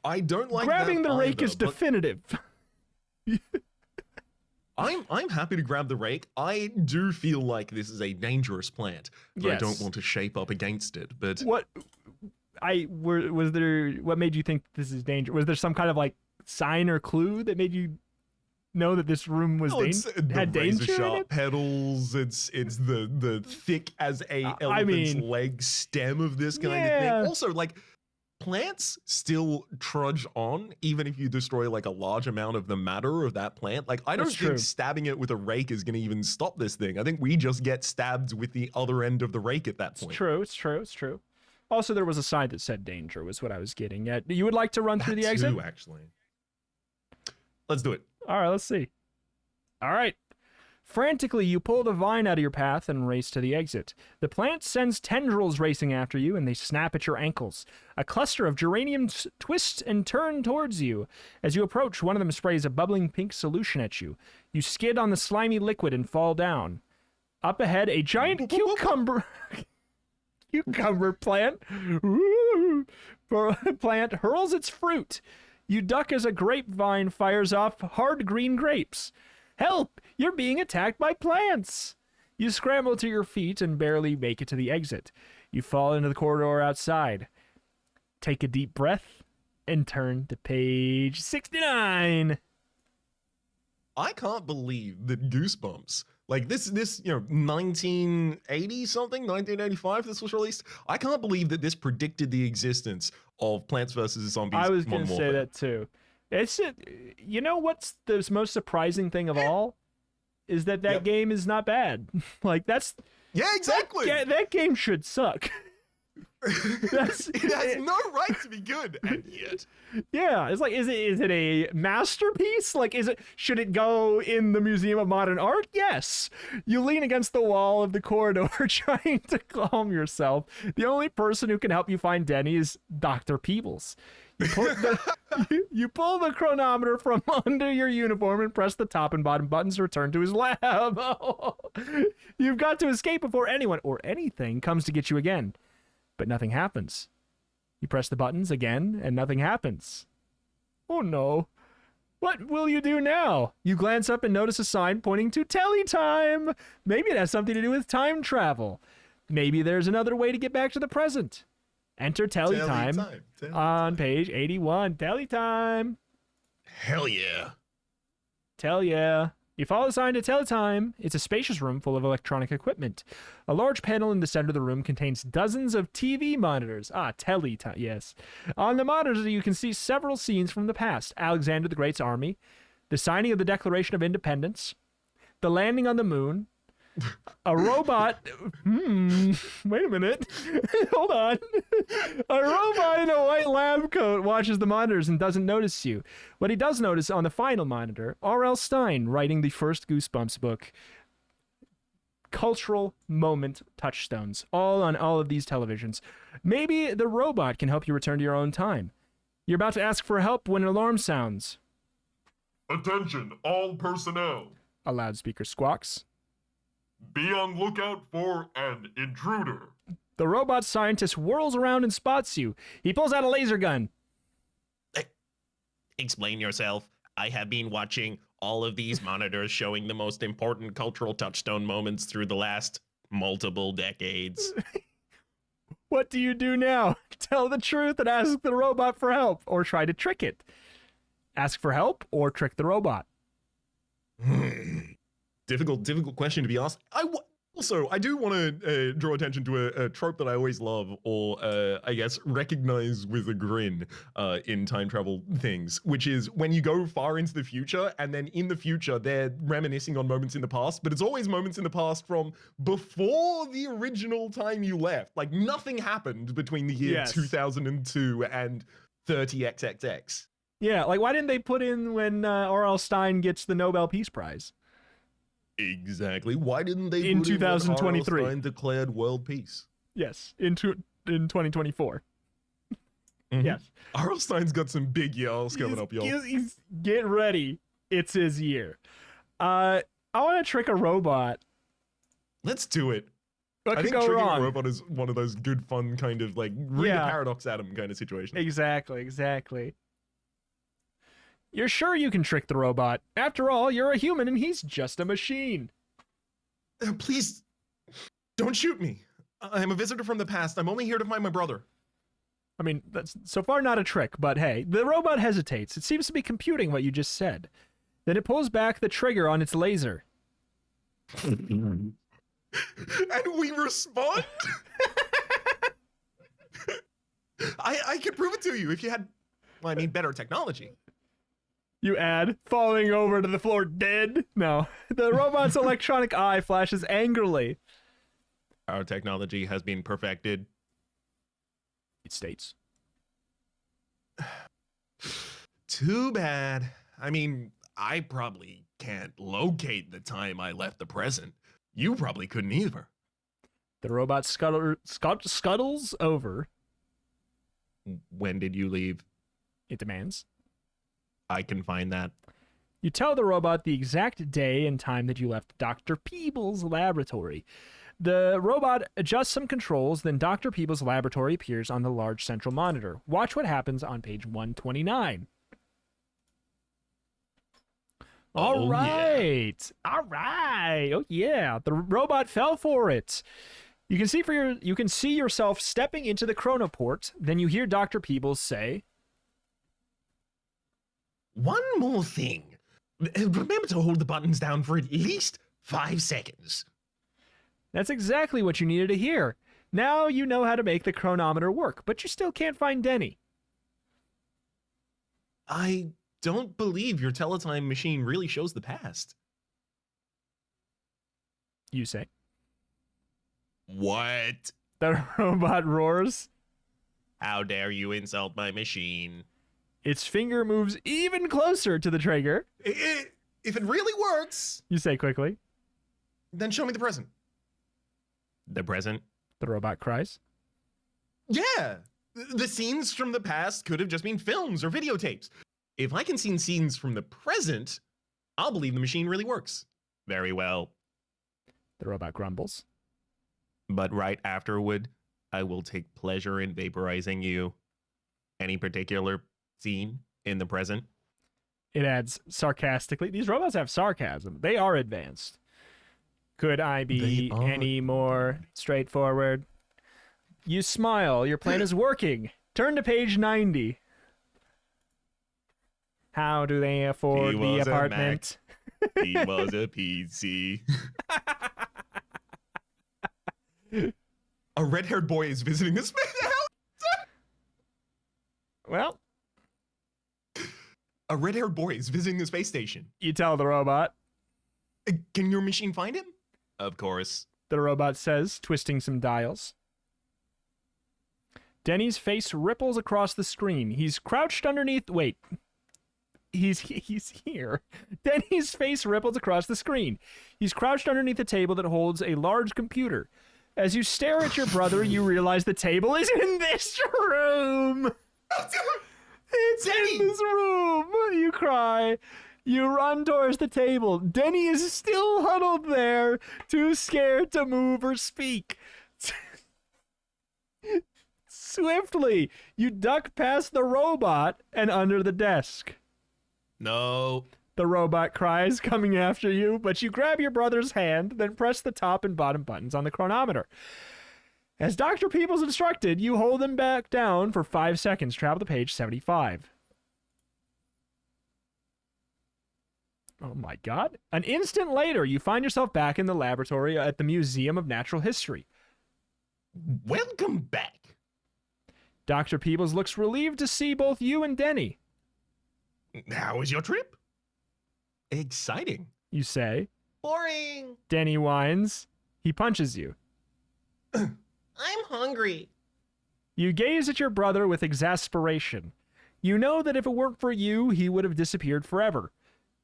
I don't like Grabbing that the rake either, is but definitive. I'm happy to grab the rake. I do feel like this is a dangerous plant, but I don't Yes. want to shape up against it. But What made you think this is dangerous? Was there some kind of like sign or clue that made you know that this room was no, it's the had danger razor in sharp it? petals. It's the thick as a elephant's mean, leg stem of this kind of yeah. thing. Also, like, plants still trudge on even if you destroy like a large amount of the matter of that plant. Like, I don't That's think true. stabbing it with a rake is going to even stop this thing. I think we just get stabbed with the other end of the rake at that It's point. true. It's true. It's true. Also, there was a sign that said danger. Was what I was getting at. You would like to run through the That exit? too, actually. Let's do it. All right, let's see. All right. Frantically, you pull the vine out of your path and race to the exit. The plant sends tendrils racing after you, and they snap at your ankles. A cluster of geraniums twist and turn towards you. As you approach, one of them sprays a bubbling pink solution at you. You skid on the slimy liquid and fall down. Up ahead, a giant cucumber plant plant hurls its fruit. You duck as a grapevine fires off hard green grapes. Help! You're being attacked by plants! You scramble to your feet and barely make it to the exit. You fall into the corridor outside. Take a deep breath and turn to page 69. I can't believe that Goosebumps, like this, 1980 something, 1985, this was released. I can't believe that this predicted the existence of Plants vs. Zombies. I was going Modern to say Warfare. that too. You know what's the most surprising thing of all? Is that Yep. game is not bad. Like, Yeah, exactly. that game should suck. That's It has no right to be good, and yet. Yeah, it's like, is it a masterpiece? Like, should it go in the Museum of Modern Art? Yes. You lean against the wall of the corridor trying to calm yourself. The only person who can help you find Denny is Dr. Peebles. You pull the chronometer from under your uniform and press the top and bottom buttons to return to his lab. You've got to escape before anyone or anything comes to get you again. But nothing happens. You press the buttons again, and nothing happens. Oh no. What will you do now? You glance up and notice a sign pointing to Telly Time. Maybe it has something to do with time travel. Maybe there's another way to get back to the present. Enter Telly Time on page 81. Telly Time. Hell yeah. Tell ya. You follow the sign to Teletime. It's a spacious room full of electronic equipment. A large panel in the center of the room contains dozens of TV monitors. Teletime, yes. On the monitors, you can see several scenes from the past. Alexander the Great's army, the signing of the Declaration of Independence, the landing on the moon, a robot... wait a minute. Hold on. A robot in a white lab coat watches the monitors and doesn't notice you. What he does notice on the final monitor, R.L. Stine writing the first Goosebumps book. Cultural moment touchstones, all on all of these televisions. Maybe the robot can help you return to your own time. You're about to ask for help when an alarm sounds. Attention, all personnel. A loudspeaker squawks. Be on lookout for an intruder. The robot scientist whirls around and spots you. He pulls out a laser gun. Explain yourself. I have been watching all of these monitors showing the most important cultural touchstone moments through the last multiple decades. What do you do now? Tell the truth and ask the robot for help, or try to trick it. Ask for help or trick the robot. Difficult question to be asked. I do want to draw attention to a trope that I always love, or I guess recognize with a grin in time travel things, which is when you go far into the future, and then in the future they're reminiscing on moments in the past, but it's always moments in the past from before the original time you left. Like, nothing happened between the year Yes. 2002 and 30XXX. Yeah, like why didn't they put in when R.L. Stine gets the Nobel Peace Prize? Exactly. Why didn't they In put when 2023. R.L. Stine declared world peace? Yes, in 2024. Mhm. Yes. R.L. Stein's got some big yells coming up, y'all. Get ready. It's his year. I want to trick a robot. Let's do it. What I could think go tricking wrong? a robot is one of those good, fun kind of like read Yeah. a paradox at him kind of situations. Exactly. You're sure you can trick the robot? After all, you're a human and he's just a machine. Please, don't shoot me. I'm a visitor from the past. I'm only here to find my brother. I mean, that's so far not a trick, but hey, the robot hesitates. It seems to be computing what you just said. Then it pulls back the trigger on its laser. And we respond? I could prove it to you if you had, well, I mean, better technology. You add, falling over to the floor dead. No, the robot's electronic eye flashes angrily. Our technology has been perfected. It states. Too bad. I mean, I probably can't locate the time I left the present. You probably couldn't either. The robot scuttles over. When did you leave? It demands. I can find that. You tell the robot the exact day and time that you left Dr. Peebles' laboratory. The robot adjusts some controls, then Dr. Peebles' laboratory appears on the large central monitor. Watch what happens on page 129. All right. Oh yeah. The robot fell for it. You can see yourself stepping into the chronoport. Then you hear Dr. Peebles say, One more thing. Remember to hold the buttons down for at least 5 seconds. "That's exactly what you needed to hear. Now you know how to make the chronometer work, but you still can't find Denny." I don't believe your teletime machine really shows the past. You say. What? The robot roars. How dare you insult my machine? Its finger moves even closer to the trigger. If it really works, You say quickly. then show me the present. The present? The robot cries. Yeah. The scenes from the past could have just been films or videotapes. If I can see scenes from the present, I'll believe the machine really works. Very well. The robot grumbles. But right afterward, I will take pleasure in vaporizing you. Any particular scene in the present? It adds sarcastically. These robots have sarcasm. They are advanced. Could I be They are. any more straightforward? You smile. Your plan is working. Turn to page 90. How do they afford He the was a apartment? He was a PC. A red-haired boy is visiting this house. Well, A red-haired boy is visiting the space station. you tell the robot. Can your machine find him? Of course. The robot says, twisting some dials. Denny's face ripples across the screen. He's crouched underneath. Wait. He's here. Denny's face ripples across the screen. He's crouched underneath a table that holds a large computer. As you stare at your brother, you realize the table is in this room. It's in this room. You cry. You run towards the table. Denny is still huddled there, too scared to move or speak. Swiftly, you duck past the robot and under the desk. No. The robot cries, coming after you, but you grab your brother's hand, then press the top and bottom buttons on the chronometer. As Dr. Peebles instructed, you hold them back down for 5 seconds. Travel to page 75. Oh my god. An instant later, you find yourself back in the laboratory at the Museum of Natural History. Welcome back. Dr. Peebles looks relieved to see both you and Denny. How was your trip? Exciting. You say. Boring. Denny whines. He punches you. I'm hungry. You gaze at your brother with exasperation. You know that if it weren't for you, he would have disappeared forever.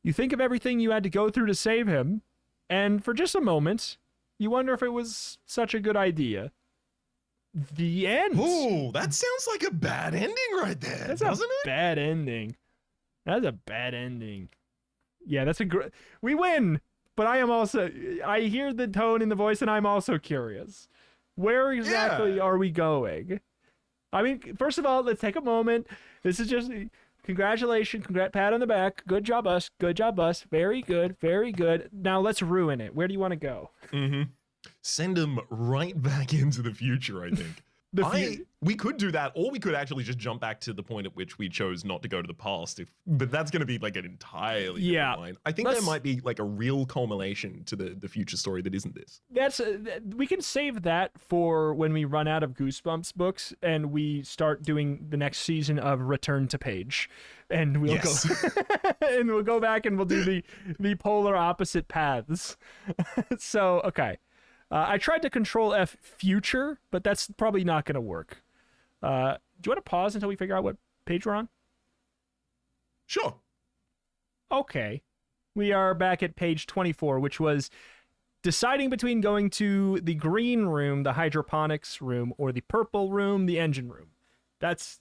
You think of everything you had to go through to save him, And for just a moment, you wonder if it was such a good idea. The end. Ooh, that sounds like a bad ending right there, That's doesn't a bad ending. That's a bad ending. Yeah, that's a great. We win, but I am also. I hear the tone in the voice, and I'm also curious. Where exactly are we going? I mean, first of all, let's take a moment. This is just congratulations, pat on the back. Good job, us. Good job, us. Very good, very good. Now let's ruin it. Where do you want to go? Mm-hmm. Send them right back into the future, I think. We could do that, or we could actually just jump back to the point at which we chose not to go to the past. But that's going to be like an entirely different line. I think there might be like a real culmination to the future story that isn't this. We can save that for when we run out of Goosebumps books and we start doing the next season of Return to Page, and we'll go and we'll go back and we'll do the polar opposite paths. So okay. I tried to control F future, but that's probably not going to work. Do you want to pause until we figure out what page we're on? Sure. Okay. We are back at page 24, which was deciding between going to the green room, the hydroponics room, or the purple room, the engine room. That's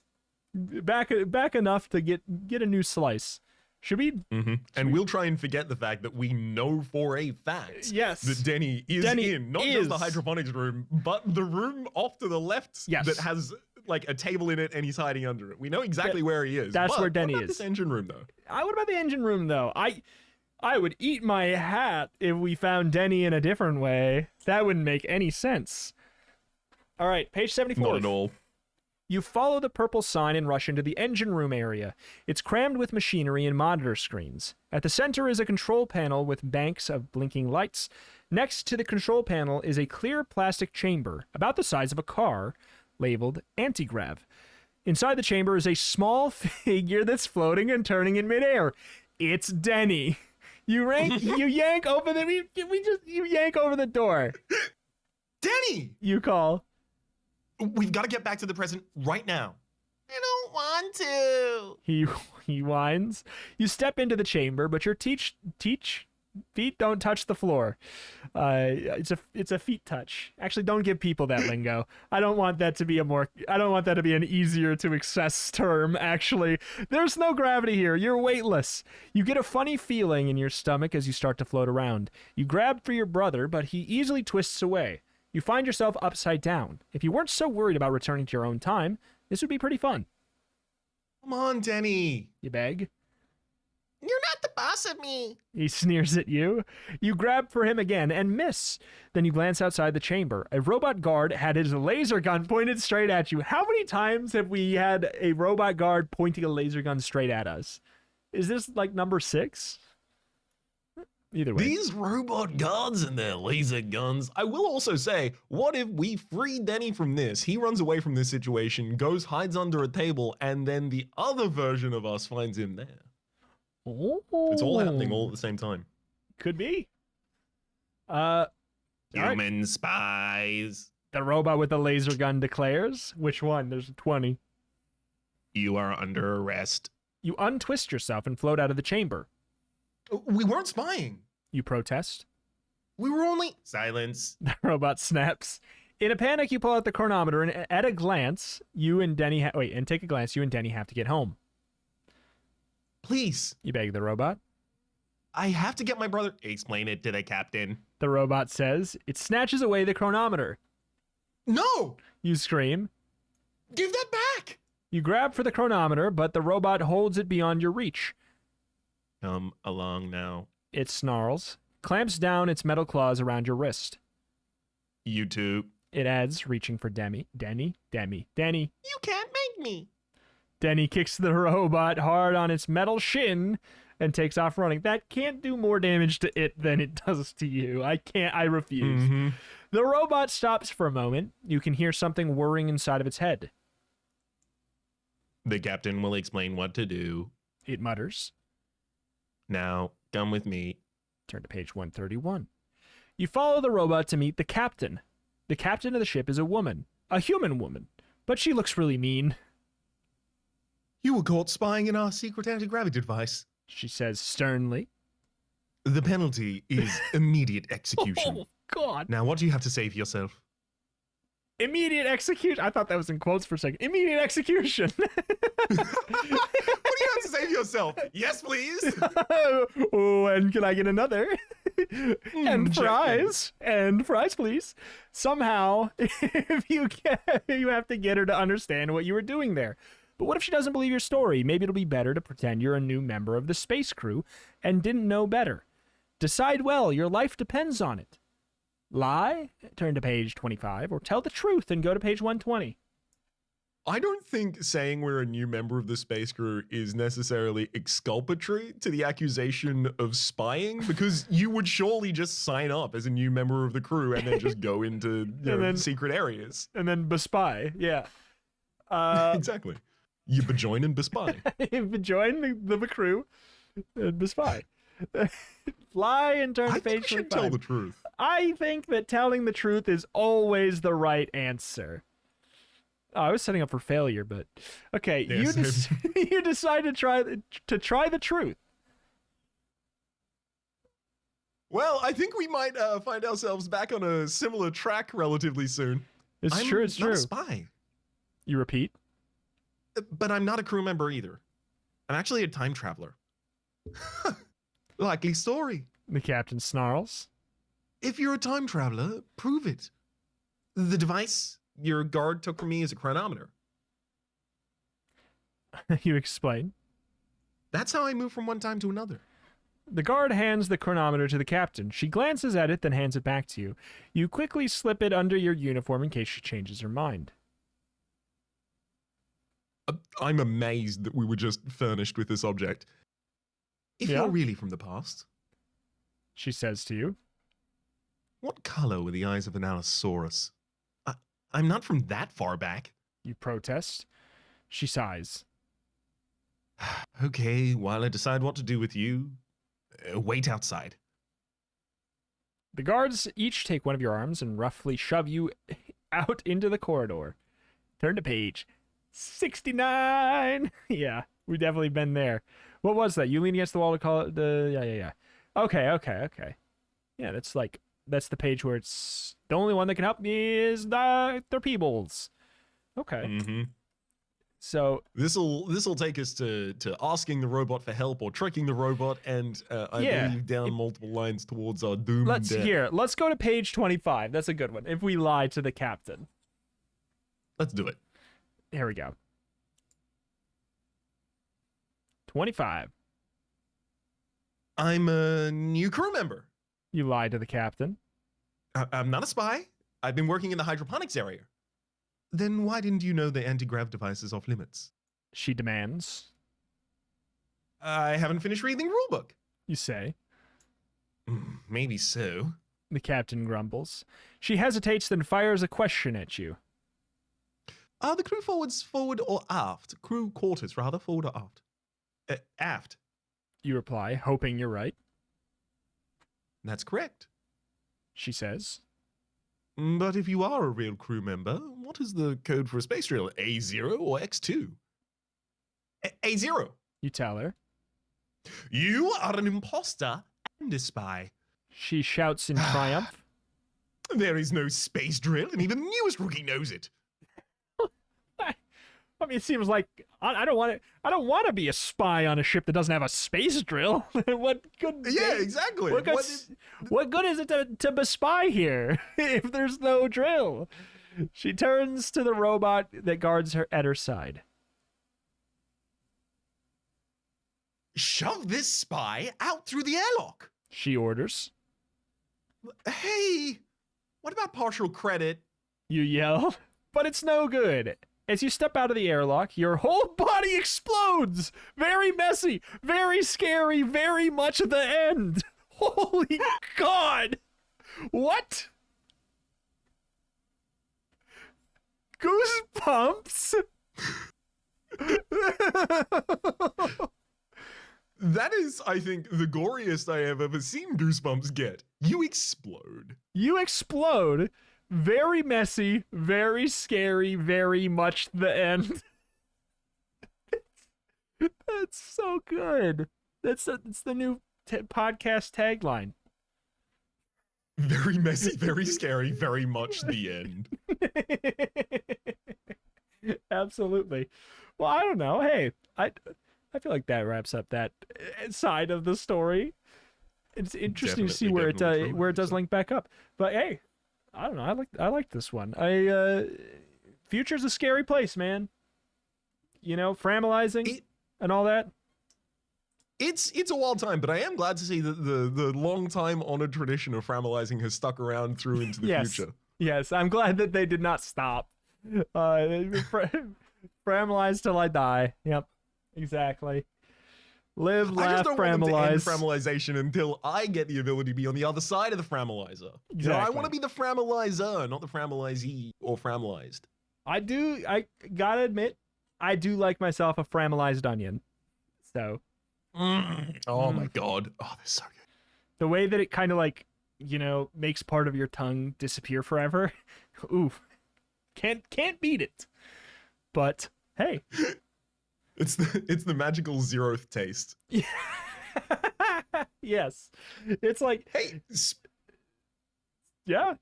back enough to get a new slice. Should we? Mm-hmm. And we'll try and forget the fact that we know for a fact that Denny is in not just the hydroponics room, but the room off to the left that has like a table in it and he's hiding under it. We know exactly where he is. That's where Denny what about is. This engine room, though. What about the engine room, though? I would eat my hat if we found Denny in a different way. That wouldn't make any sense. All right, page 74. Not at all. You follow the purple sign and rush into the engine room area. It's crammed with machinery and monitor screens. At the center is a control panel with banks of blinking lights. Next to the control panel is a clear plastic chamber, about the size of a car, labeled anti-grav. Inside the chamber is a small figure that's floating and turning in midair. It's Denny. You yank over the door. Denny! You call. We've got to get back to the present right now. I don't want to. He whines. You step into the chamber, but your feet don't touch the floor. It's a feet touch. Actually, don't give people that lingo. I don't want that to be an easier to access term. Actually, there's no gravity here. You're weightless. You get a funny feeling in your stomach as you start to float around. You grab for your brother, but he easily twists away. You find yourself upside down. If you weren't so worried about returning to your own time, this would be pretty fun. Come on, Denny. You beg. You're not the boss of me. He sneers at you. You grab for him again and miss. Then you glance outside the chamber. A robot guard had his laser gun pointed straight at you. How many times have we had a robot guard pointing a laser gun straight at us? Is this like number 6? Either way. These robot guards and their laser guns. I will also say, what if we free Denny from this? He runs away from this situation, goes, hides under a table, and then the other version of us finds him there. Oh. It's all happening all at the same time. Could be. Human spies. The robot with the laser gun declares. Which one? There's 20. You are under arrest. You untwist yourself and float out of the chamber. We weren't spying. You protest. We were only... Silence. The robot snaps. In a panic, you pull out the chronometer, and at a glance, you and Denny... take a glance. You and Denny have to get home. Please. You beg the robot. I have to get my brother... Explain it to the captain. The robot says. It snatches away the chronometer. No! You scream. Give that back! You grab for the chronometer, but the robot holds it beyond your reach. Come along now. It snarls, clamps down its metal claws around your wrist. You too. It adds, reaching for Denny. Denny. You can't make me. Denny kicks the robot hard on its metal shin and takes off running. That can't do more damage to it than it does to you. I refuse. Mm-hmm. The robot stops for a moment. You can hear something whirring inside of its head. The captain will explain what to do. It mutters. Now, come with me. Turn to page 131. You follow the robot to meet the captain. The captain of the ship is a woman. A human woman. But she looks really mean. You were caught spying in our secret anti-gravity device. She says sternly. The penalty is immediate execution. Oh, God. Now, what do you have to say for yourself? Immediate execution. I thought that was in quotes for a second. Immediate execution. What do you have to say for yourself? Yes, please. Oh, and can I get another? And fries. And fries, please. Somehow, if you have to get her to understand what you were doing there. But what if she doesn't believe your story? Maybe it'll be better to pretend you're a new member of the space crew and didn't know better. Decide well. Your life depends on it. Lie, turn to page 25, or tell the truth and go to page 120. I don't think saying we're a new member of the space crew is necessarily exculpatory to the accusation of spying, because you would surely just sign up as a new member of the crew and then just go into secret areas. And then bespy, yeah. Exactly. You bejoin and bespy. Bejoin the crew and bespy. Lie and turn to page 25. I should tell the truth. I think that telling the truth is always the right answer. Oh, I was setting up for failure, but okay. Yes, You decide to try the truth. Well, I think we might find ourselves back on a similar track relatively soon. It's true. I'm not a spy, You repeat. but I'm not a crew member either. I'm actually a time traveler. Likely story. The captain snarls. If you're a time traveler, prove it. The device your guard took from me is a chronometer. You explain. That's how I move from one time to another. The guard hands the chronometer to the captain. She glances at it, then hands it back to you. You quickly slip it under your uniform in case she changes her mind. I'm amazed that we were just furnished with this object. If Yeah? you're really from the past, She says to you. what color were the eyes of an Allosaurus? I'm not from that far back. You protest. She sighs. Okay, while I decide what to do with you, wait outside. The guards each take one of your arms and roughly shove you out into the corridor. Turn to page 69. Yeah, we've definitely been there. What was that? You lean against the wall to call it the... Yeah. Okay. Yeah, that's the page where it's... The only one that can help me is Dr. Peebles. Okay. Mm-hmm. So... This'll take us to asking the robot for help or tricking the robot, and I believe down multiple lines towards our doom. Let's go to page 25. That's a good one. If we lie to the captain. Let's do it. Here we go. 25. I'm a new crew member. You lie to the captain. I'm not a spy. I've been working in the hydroponics area. Then why didn't you know the anti-grav device is off limits? She demands. I haven't finished reading the rulebook. You say. Maybe so. The captain grumbles. She hesitates, then fires a question at you. Are the crew forwards forward or aft? Crew quarters, rather, forward or aft? Aft. You reply, hoping you're right. That's correct. She says. But if you are a real crew member, what is the code for a space drill? A0 or X2? A0. You tell her. You are an imposter and a spy. She shouts in triumph. There is no space drill, and even the newest rookie knows it. I mean, it seems like I don't want to be a spy on a ship that doesn't have a space drill. What good? Yeah, exactly. What good is it to bespy here if there's no drill? She turns to the robot that guards her at her side. Shove this spy out through the airlock. She orders. Hey, what about partial credit? You yell, but it's no good. As you step out of the airlock, your whole body explodes! Very messy, very scary, very much the end. Holy God! What? Goosebumps? That is, I think, the goriest I have ever seen Goosebumps get. You explode. You explode. Very messy, very scary, very much the end. That's so good. It's the new podcast tagline. Very messy, very scary, very much the end. Absolutely. Well, I don't know. Hey, I feel like that wraps up that side of the story. It's interesting to see Definitely true, where it does so. link back up. But hey, I don't know. I like this one. Future's a scary place, man. You know, framelizing and all that. It's a wild time, but I am glad to see that the long time honored tradition of framelizing has stuck around through into the Yes. future. Yes, I'm glad that they did not stop. Framelize till I die. Yep, exactly. Live, I laugh, just don't want them to end framelize. framelization until I get the ability to be on the other side of the framelizer. You know, I Exactly. want to be the framelizer, not the framelizee or framelized. I gotta admit, I do like myself a framelized onion. So Oh my god. Oh, they're so good. the way that it kind of like, you know, makes part of your tongue disappear forever. Ooh, can't beat it. But hey, It's the magical zeroth taste. yes, it's like Hey, yeah.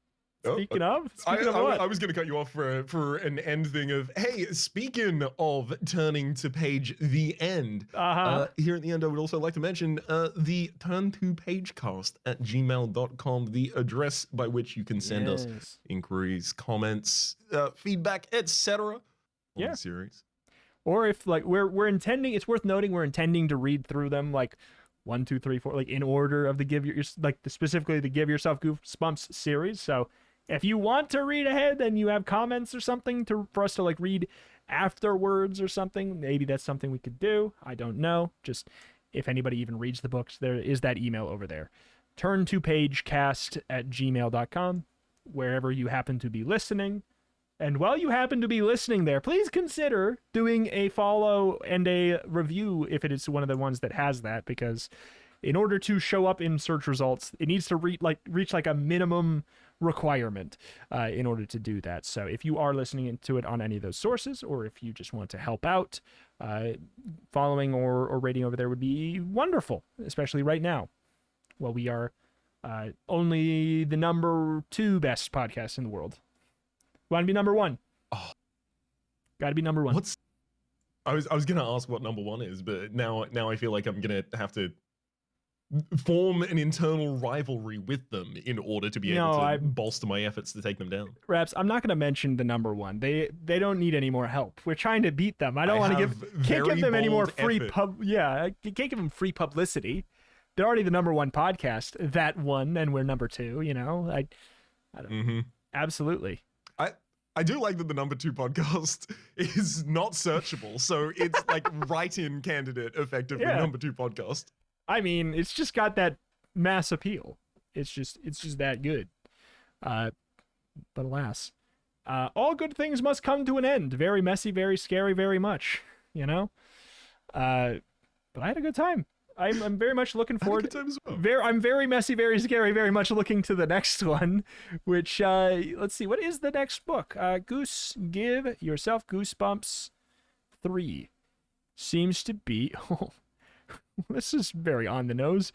Oh, Speaking of I what? was going to cut you off for an end thing of, hey, speaking of turning to page the end, here at the end, I would also like to mention the turn to page cast at gmail.com, the address by which you can send us Yes. inquiries, comments, feedback, etc. on Yeah. the series. Or if like we're intending, it's worth noting we're intending to read through them like 1, 2, 3, 4, like in order of the specifically the Give Yourself Goosebumps series. So if you want to read ahead and you have comments or something for us to like read afterwards or something, maybe that's something we could do. I don't know. Just if anybody even reads the books, there is that email over there. Turn to pagecast at gmail.com, wherever you happen to be listening. And while you happen to be listening there, please consider doing a follow and a review if it is one of the ones that has that, because in order to show up in search results, it needs to reach like a minimum requirement in order to do that. So if you are listening to it on any of those sources, or if you just want to help out, following or rating over there would be wonderful, especially right now. Well, we are only the number 2 best podcast in the world. Want to be number 1? Oh. Got to be number 1. I was gonna ask what number 1 is, but now I feel like I'm gonna have to form an internal rivalry with them in order to be able to bolster my efforts to take them down. Raps, I'm not going to mention the number 1. They don't need any more help. We're trying to beat them. I don't want to can't give them any more free I can't give them free publicity. They're already the number 1 podcast. That one, and we're number 2. You know, I don't. Absolutely. I do like that the number 2 podcast is not searchable, so it's like write-in candidate effectively number 2 podcast. I mean, it's just got that mass appeal. It's just that good. But alas, all good things must come to an end. Very messy, very scary, very much. You know. But I had a good time. I'm very much looking forward. Had a good time as well. I'm very messy, very scary, very much looking to the next one. Which let's see, what is the next book? Give Yourself Goosebumps 3 seems to be. Oh, this is very on the nose.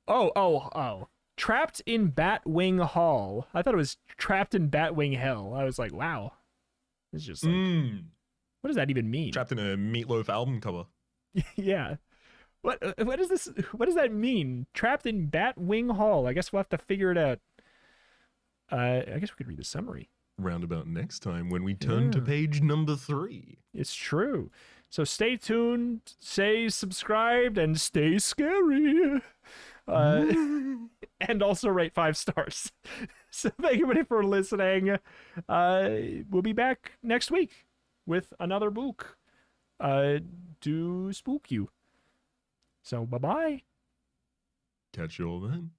Oh. Trapped in Batwing Hall. I thought it was Trapped in Batwing Hell. I was like, wow. It's just like, what does that even mean? Trapped in a Meatloaf album cover. Yeah. What is this? What does that mean? Trapped in Batwing Hall. I guess we'll have to figure it out. I guess we could read the summary. Roundabout next time when we turn to page number 3. It's true. So stay tuned, stay subscribed, and stay scary. And also rate 5 stars. So thank you everybody for listening. We'll be back next week with another book to spook you. So bye-bye. Catch you all then.